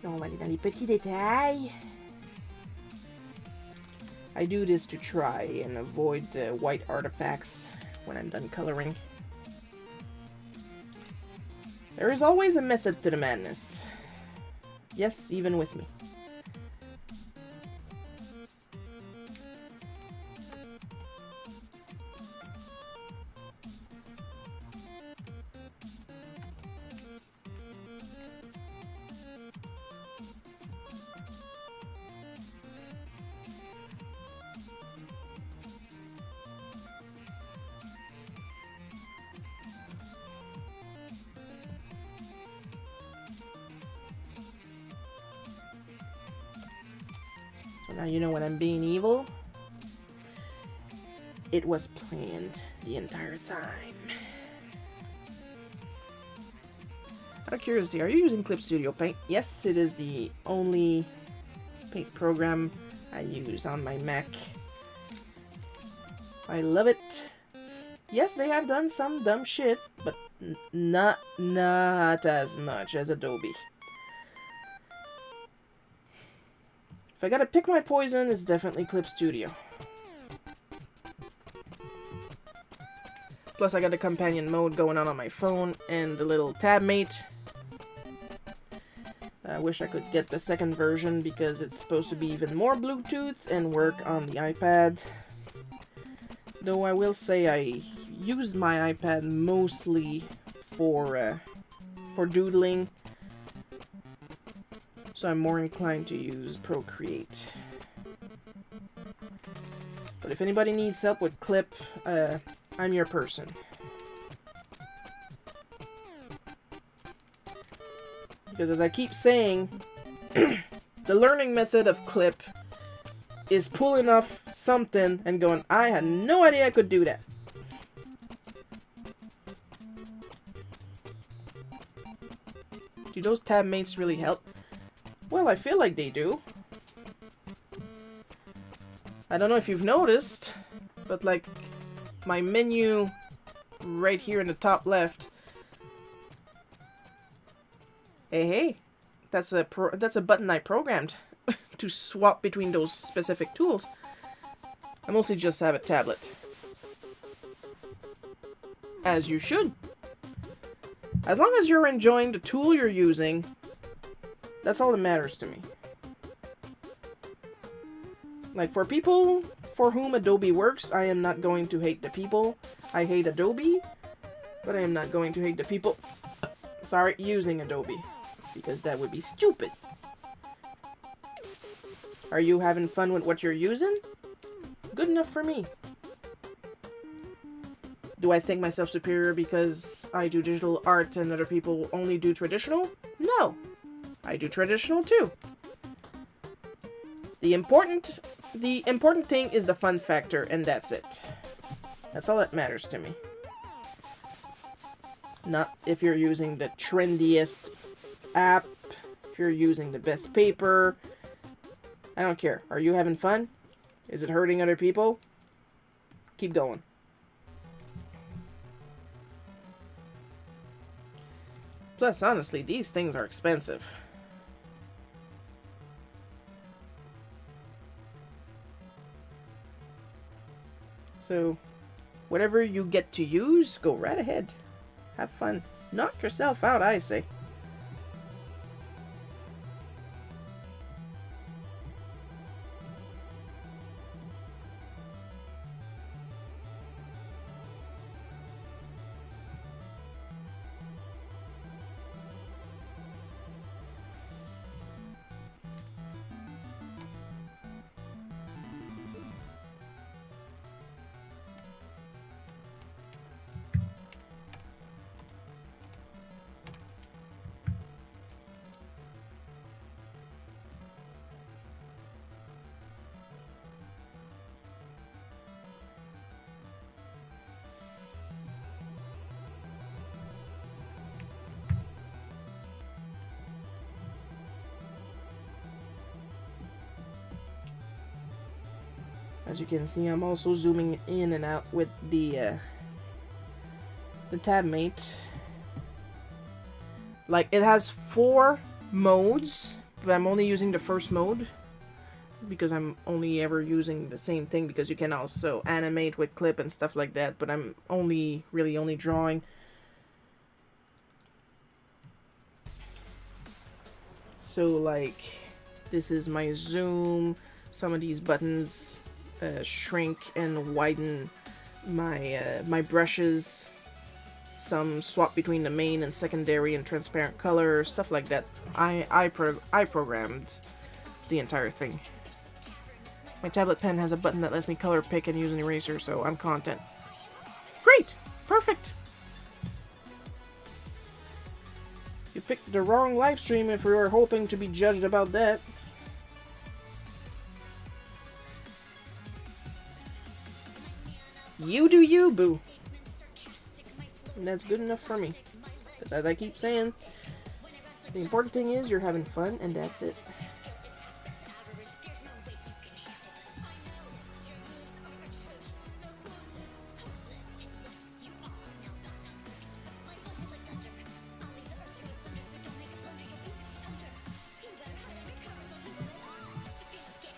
On va aller dans les petits détails. I do this to try and avoid white artifacts when I'm done coloring. There is always a method to the madness. Yes, even with me. So now you know when I'm being evil. It was planned the entire time. Out of curiosity, are you using Clip Studio Paint? Yes, it is the only paint program I use on my Mac. I love it. Yes, they have done some dumb shit, but not as much as Adobe. If I gotta pick my poison, it's definitely Clip Studio. Plus, I got the companion mode going on my phone and the little tab mate. I wish I could get the second version because it's supposed to be even more Bluetooth and work on the iPad. Though I will say I use my iPad mostly for doodling. So I'm more inclined to use Procreate. But if anybody needs help with Clip, I'm your person. Because as I keep saying, the learning method of Clip is pulling off something and going, I had no idea I could do that. Do those tab mates really help? Well, I feel like they do. I don't know if you've noticed, but like my menu right here in the top left. Hey, that's a button I programmed to swap between those specific tools. I mostly just have a tablet. As you should. As long as you're enjoying the tool you're using, that's all that matters to me. Like, for people for whom Adobe works, I am not going to hate the people. I hate Adobe. But I am not going to hate the people, sorry, using Adobe. Because that would be stupid. Are you having fun with what you're using? Good enough for me. Do I think myself superior because I do digital art and other people only do traditional? No. I do traditional too. The important thing is the fun factor, and that's it. That's all that matters to me. Not if you're using the trendiest app, if you're using the best paper. I don't care. Are you having fun? Is it hurting other people? Keep going. Plus, honestly, these things are expensive. So, whatever you get to use, go right ahead. Have fun. Knock yourself out, I say. As you can see, I'm also zooming in and out with the tab mate. Like, it has 4 modes, but I'm only using the first mode because I'm only ever using the same thing, because you can also animate with clip and stuff like that, but I'm really only drawing. So, like, this is my zoom. Some of these buttons shrink and widen my brushes. Some swap between the main and secondary and transparent color, stuff like that. I programmed the entire thing. My tablet pen has a button that lets me color pick and use an eraser, so I'm content. Great! Perfect! You picked the wrong live stream if you were hoping to be judged about that. You do you, boo. And that's good enough for me. Because as I keep saying, the important thing is you're having fun, and that's it.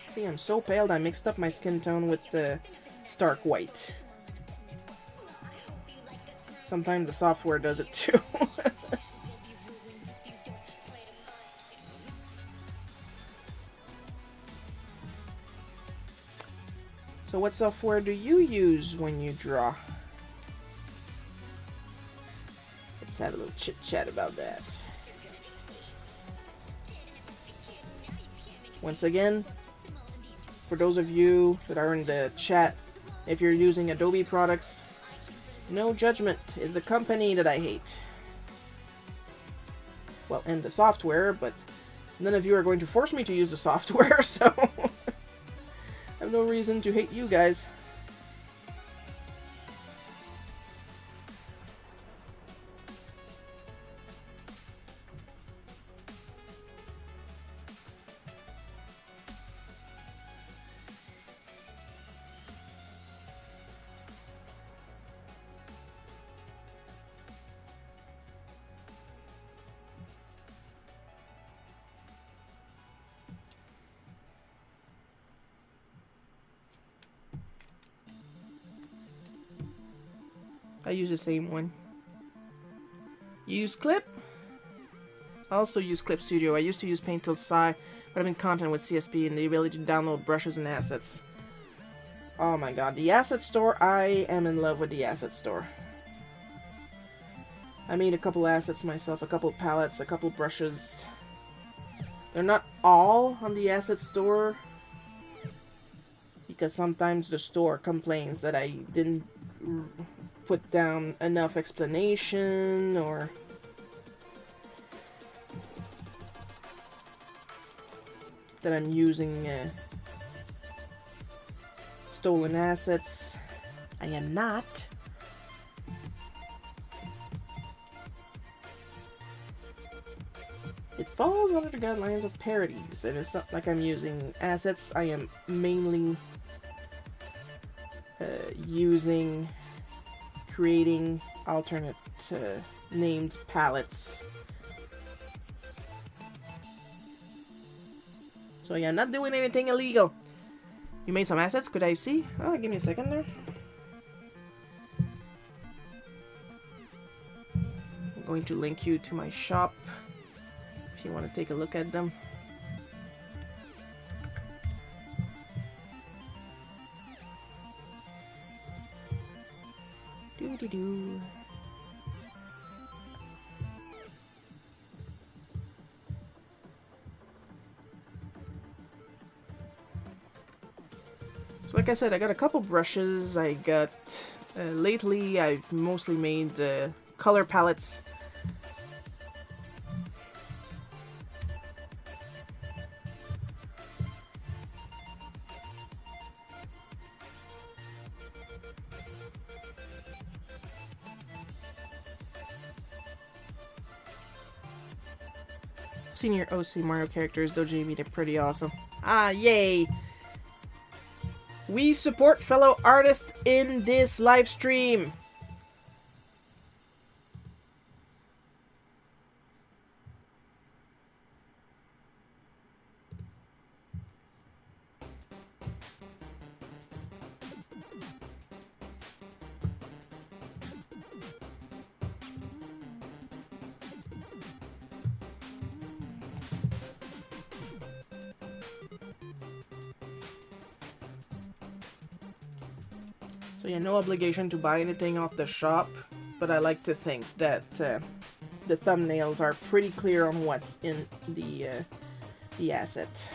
See, I'm so pale I mixed up my skin tone with the stark white. Sometimes the software does it too. So what software do you use when you draw? Let's have a little chit chat about that. Once again, for those of you that are in the chat, if you're using Adobe products, no judgment. It's the company that I hate. Well, and the software, but none of you are going to force me to use the software, so I have no reason to hate you guys. I use the same one. You use Clip? I also use Clip Studio. I used to use Paint Tool Sci, but I'm in content with CSP and the ability to download brushes and assets. Oh my god, the asset store, I am in love with the asset store. I made a couple assets myself, a couple palettes, a couple brushes. They're not all on the asset store, because sometimes the store complains that I didn't put down enough explanation, or that I'm using stolen assets. I am not. It falls under the guidelines of parodies, and it's not like I'm using assets. I am mainly creating alternate named palettes. So yeah, I'm not doing anything illegal. You made some assets? Could I see? Oh, give me a second there. I'm going to link you to my shop if you want to take a look at them. Doo-doo-doo. So like I said, I got a couple brushes. I got... lately, I've mostly made color palettes. Senior OC Mario characters, Dojimi, they're pretty awesome. Ah, yay! We support fellow artists in this live stream. So yeah, no obligation to buy anything off the shop, but I like to think that the thumbnails are pretty clear on what's in the asset.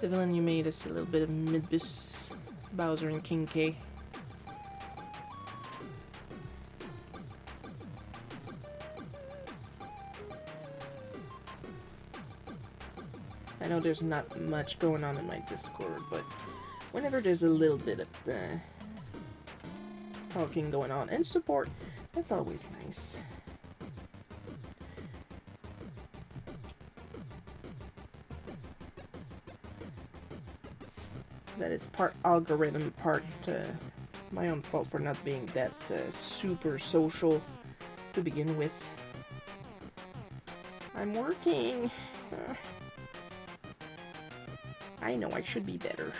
The villain you made is a little bit of Midbus, Bowser, and King K. I know there's not much going on in my Discord, but whenever there's a little bit of talking going on and support, that's always nice. That is part algorithm, part my own fault for not being that super social to begin with. I'm working. I know I should be better.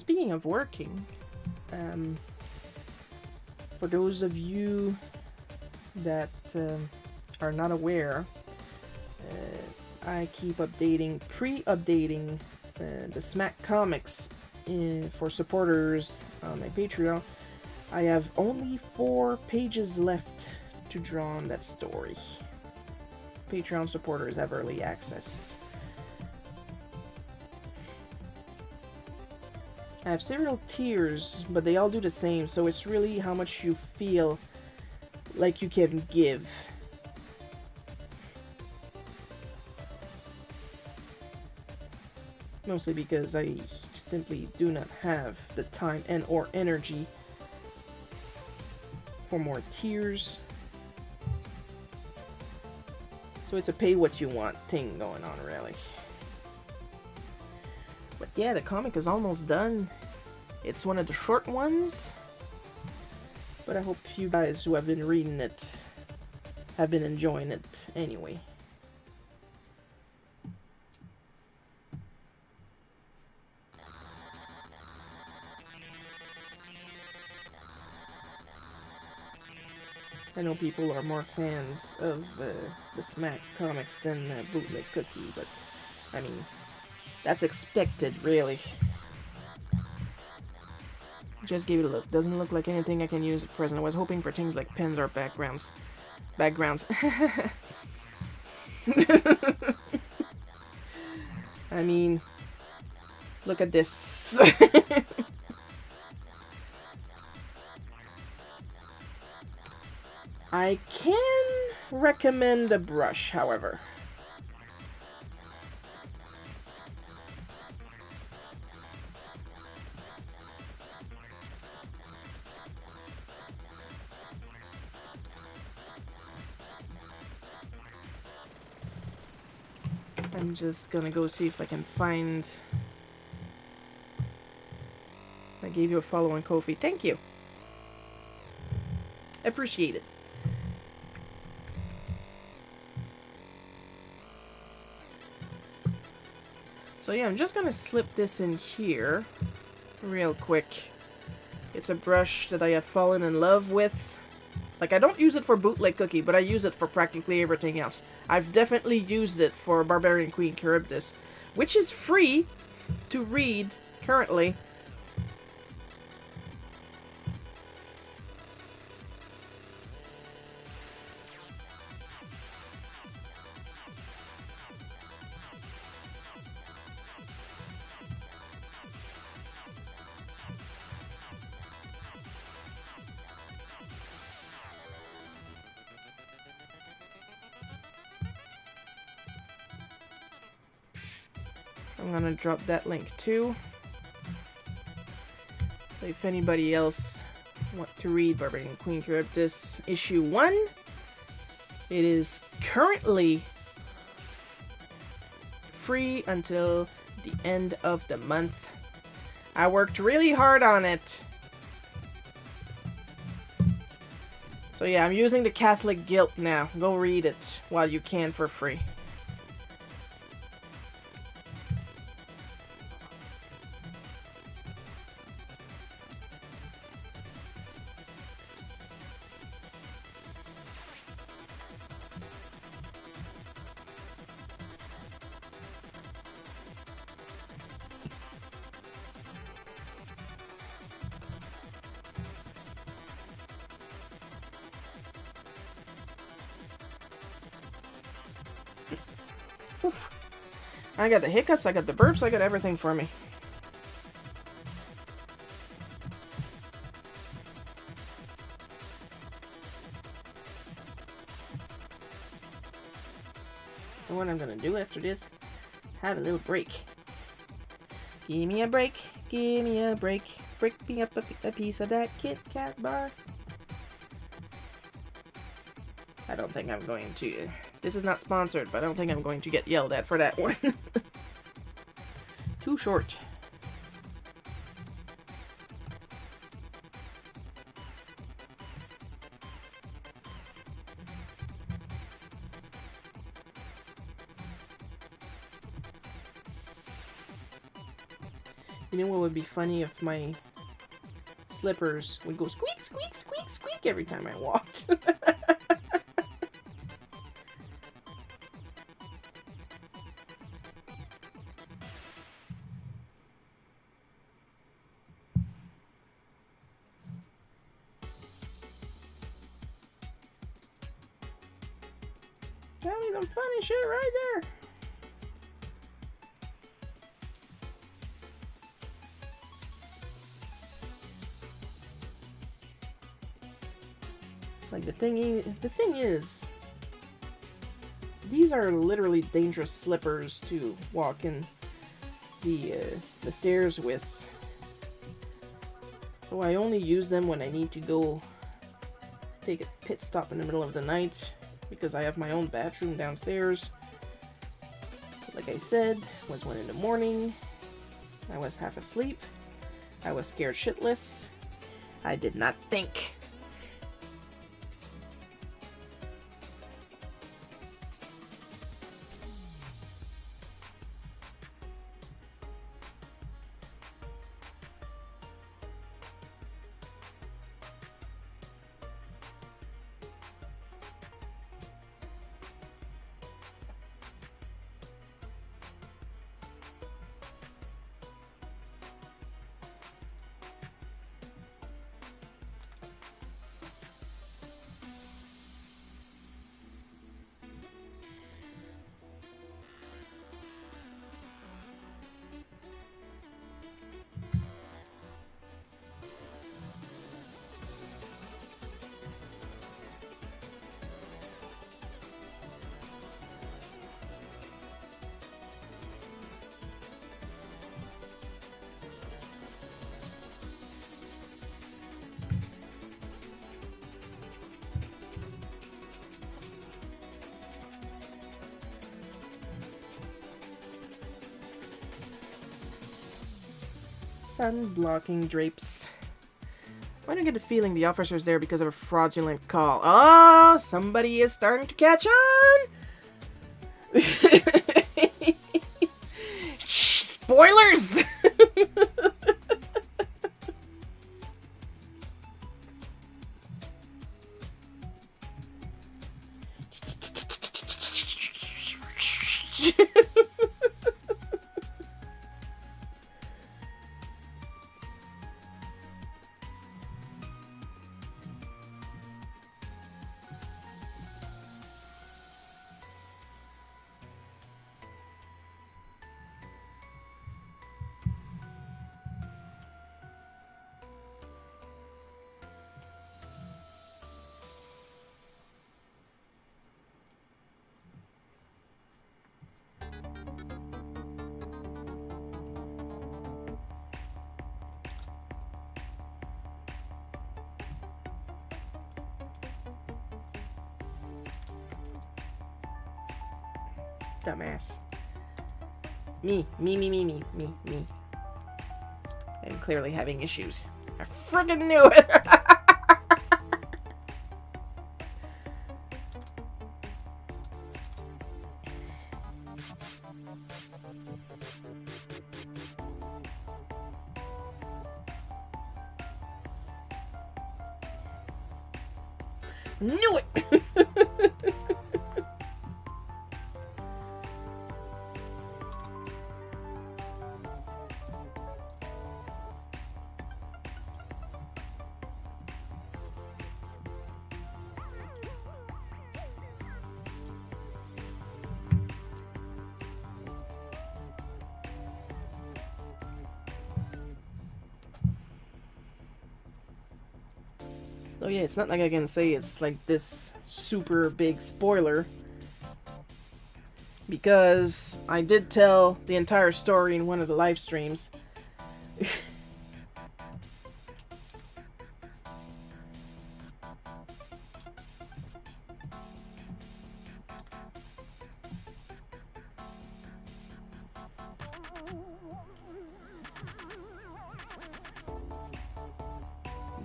Speaking of working, for those of you that are not aware, I keep pre-updating the Smack comics for supporters on my Patreon. I have only 4 pages left to draw on that story. Patreon supporters have early access. I have several tiers, but they all do the same, so it's really how much you feel like you can give. Mostly because I simply do not have the time and or energy for more tiers. So it's a pay what you want thing going on, really. But yeah, the comic is almost done. It's one of the short ones. But I hope you guys who have been reading it have been enjoying it anyway. I know people are more fans of the Smack comics than Bootleg Cookie, but I mean, that's expected, really. Just gave it a look. Doesn't look like anything I can use at present. I was hoping for things like pens or backgrounds. I mean, look at this. I can recommend a brush, however. I'm just gonna go see if I can find... I gave you a follow on Ko-fi. Thank you. Appreciate it. So yeah, I'm just gonna slip this in here real quick. It's a brush that I have fallen in love with. Like, I don't use it for Bootleg Cookie, but I use it for practically everything else. I've definitely used it for Barbarian Queen Charybdis, which is free to read currently. I'm gonna drop that link too. So if anybody else want to read Barbarian Queen Charybdis issue 1, it is currently free until the end of the month. I worked really hard on it. So yeah, I'm using the Catholic Guilt now. Go read it while you can for free. Oof. I got the hiccups, I got the burps, I got everything for me. And what I'm gonna do after this, have a little break. Give me a break, give me a break. Break me up a piece of that Kit Kat bar. I don't think I'm going to... This is not sponsored, but I don't think I'm going to get yelled at for that one. Too short. You know what would be funny if my slippers would go squeak, squeak, squeak, squeak every time I walked. That is some funny shit right there. Like the thing is, these are literally dangerous slippers to walk in the stairs with. So I only use them when I need to go take a pit stop in the middle of the night because I have my own bathroom downstairs. Like I said, it was 1 in the morning. I was half asleep. I was scared shitless. I did not think. Sun-blocking drapes. Why do I get the feeling the officer's there because of a fraudulent call? Oh, somebody is starting to catch on! Shh, spoilers! Dumbass. Me. I'm clearly having issues. I friggin' knew it! Knew it! Oh yeah, it's not like I can say it's like this super big spoiler, because I did tell the entire story in one of the live streams.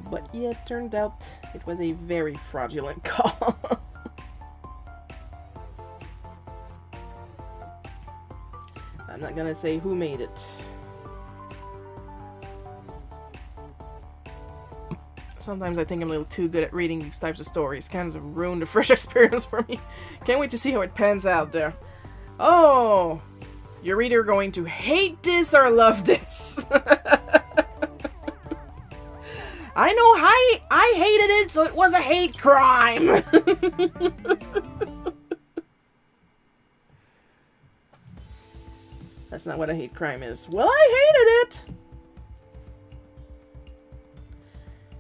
But yeah, it turned out it was a very fraudulent call. I'm not gonna say who made it. Sometimes I think I'm a little too good at reading these types of stories. Kind of ruined the fresh experience for me. Can't wait to see how it pans out there. Oh! You're either going to hate this or love this. I know I hated it, so it was a hate crime. That's not what a hate crime is. Well, I hated it.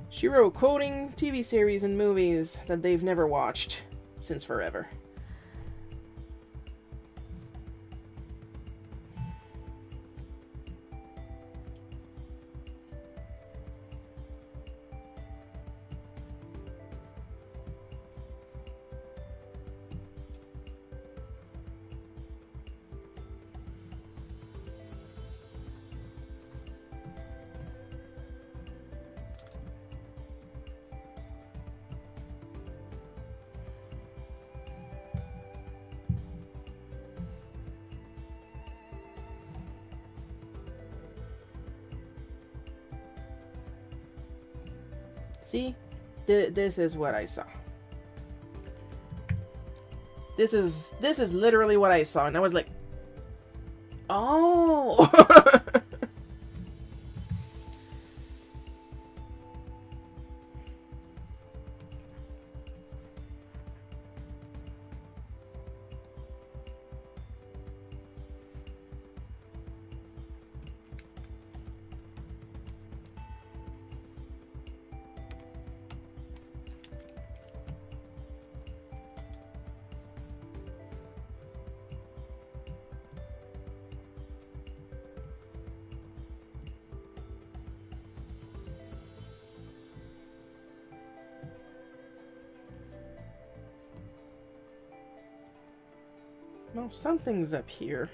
Shiro quoting TV series and movies that they've never watched since forever. See? This is what I saw. This is literally what I saw, and I was like, oh. No, something's up here.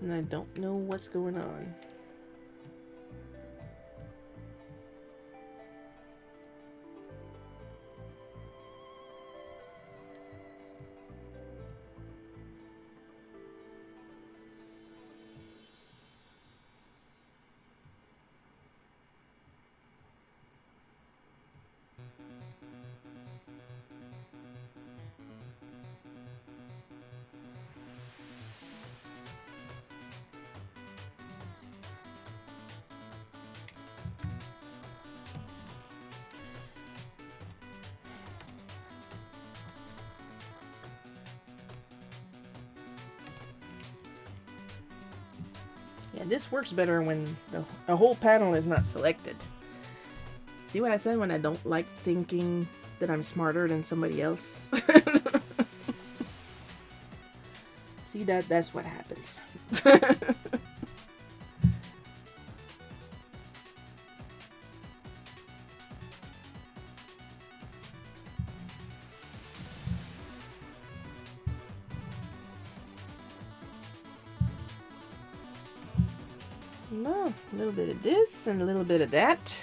And I don't know what's going on. Yeah, this works better when a whole panel is not selected. See what I said when I don't like thinking that I'm smarter than somebody else? See, that's what happens. No, a little bit of this and a little bit of that.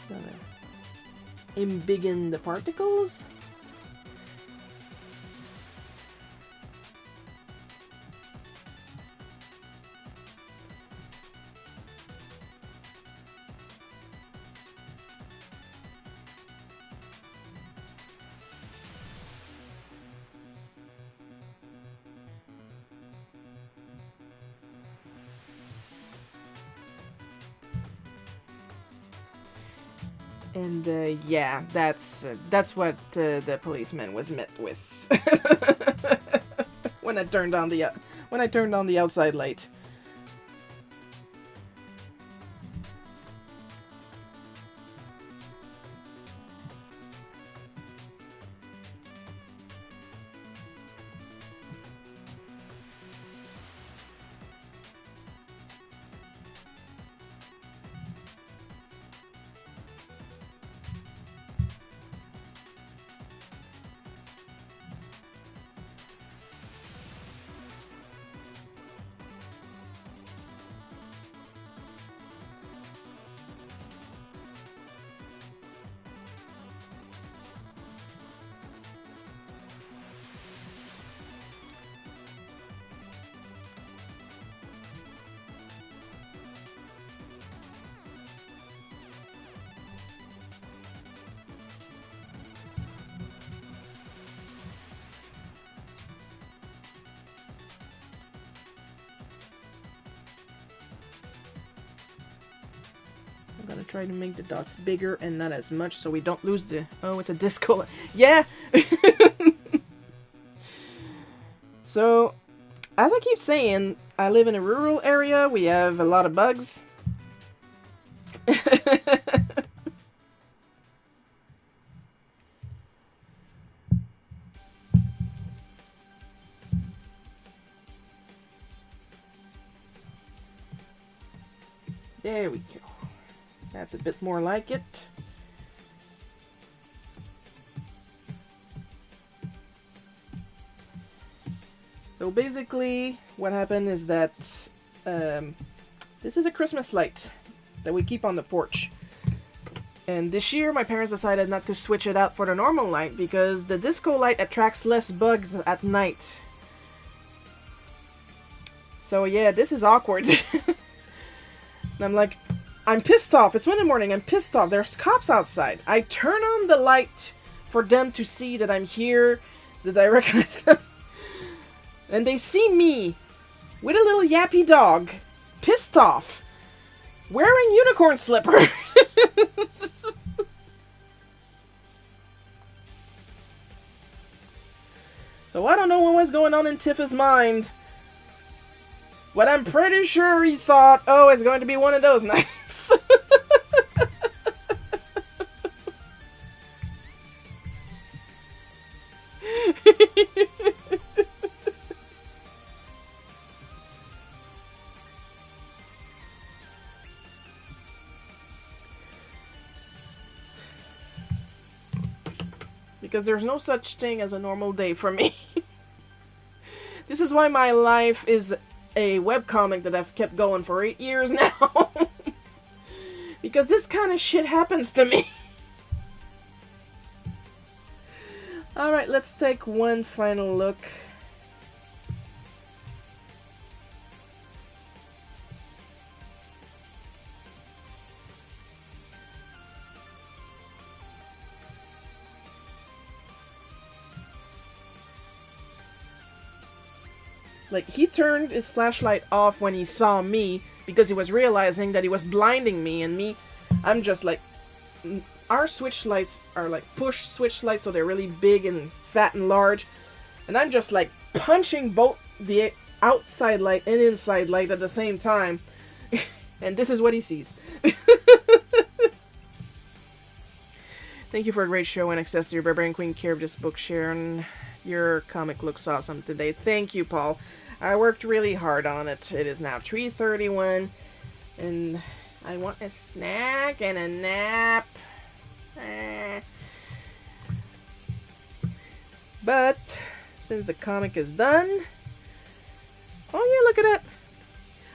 Gonna embiggen the particles. And yeah, that's what the policeman was met with when I turned on the outside light. I'm gonna try to make the dots bigger and not as much so we don't lose the... Oh, it's a disco. Yeah! So, as I keep saying, I live in a rural area. We have a lot of bugs. There we go. That's a bit more like it. So basically, what happened is that this is a Christmas light that we keep on the porch. And this year, my parents decided not to switch it out for the normal light because the disco light attracts less bugs at night. So yeah, this is awkward. And I'm like, I'm pissed off. It's 1 in the morning. I'm pissed off. There's cops outside. I turn on the light for them to see that I'm here, that I recognize them. And they see me with a little yappy dog, pissed off, wearing unicorn slippers. So I don't know what was going on in Tiff's mind. But I'm pretty sure he thought, oh, it's going to be one of those nights. Because there's no such thing as a normal day for me. This is why my life is a webcomic that I've kept going for 8 years now. Because this kind of shit happens to me. Alright, let's take one final look. Like, he turned his flashlight off when he saw me because he was realizing that he was blinding me, and me, I'm just like, our switch lights are like push switch lights, so they're really big and fat and large, and I'm just like punching both the outside light and inside light at the same time, and this is what he sees. Thank you for a great show and access to your Barbarian Queen care of this book, Sharon. Your comic looks awesome today. Thank you, Paul. I worked really hard on it. It is now 3:31, and I want a snack and a nap. But since the comic is done, oh yeah, look at that.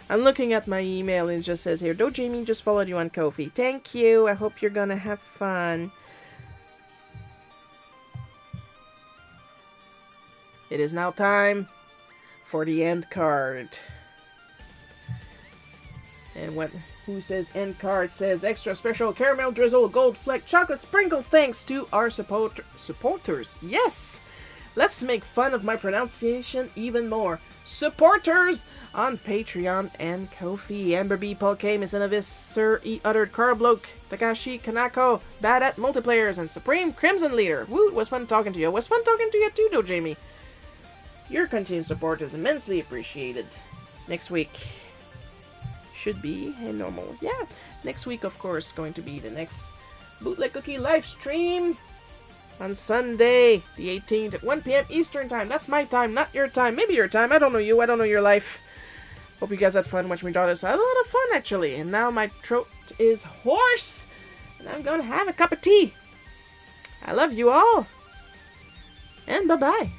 I'm looking at my email and it just says here, "Do Jamie just followed you on Ko-fi. Thank you. I hope you're gonna have fun." It is now time for the end card. And who says end card says extra special caramel drizzle gold fleck chocolate sprinkle thanks to our supporters. Yes! Let's make fun of my pronunciation even more. Supporters on Patreon and Ko-fi. Amber B, Paul K, Miss Innovis, Sir E. Uttered, Carbloke, Takashi, Kanako, Bad at Multiplayers, and Supreme Crimson Leader. Woo, it was fun talking to you. It was fun talking to you too, though, Jamie. Your continued support is immensely appreciated. Next week should be a normal... Yeah, next week, of course, going to be the next Bootleg Cookie live stream on Sunday, the 18th at 1 p.m. Eastern Time. That's my time, not your time. Maybe your time. I don't know you. I don't know your life. Hope you guys had fun watching me draw this. I had a lot of fun, actually. And now my throat is hoarse, and I'm going to have a cup of tea. I love you all. And bye-bye.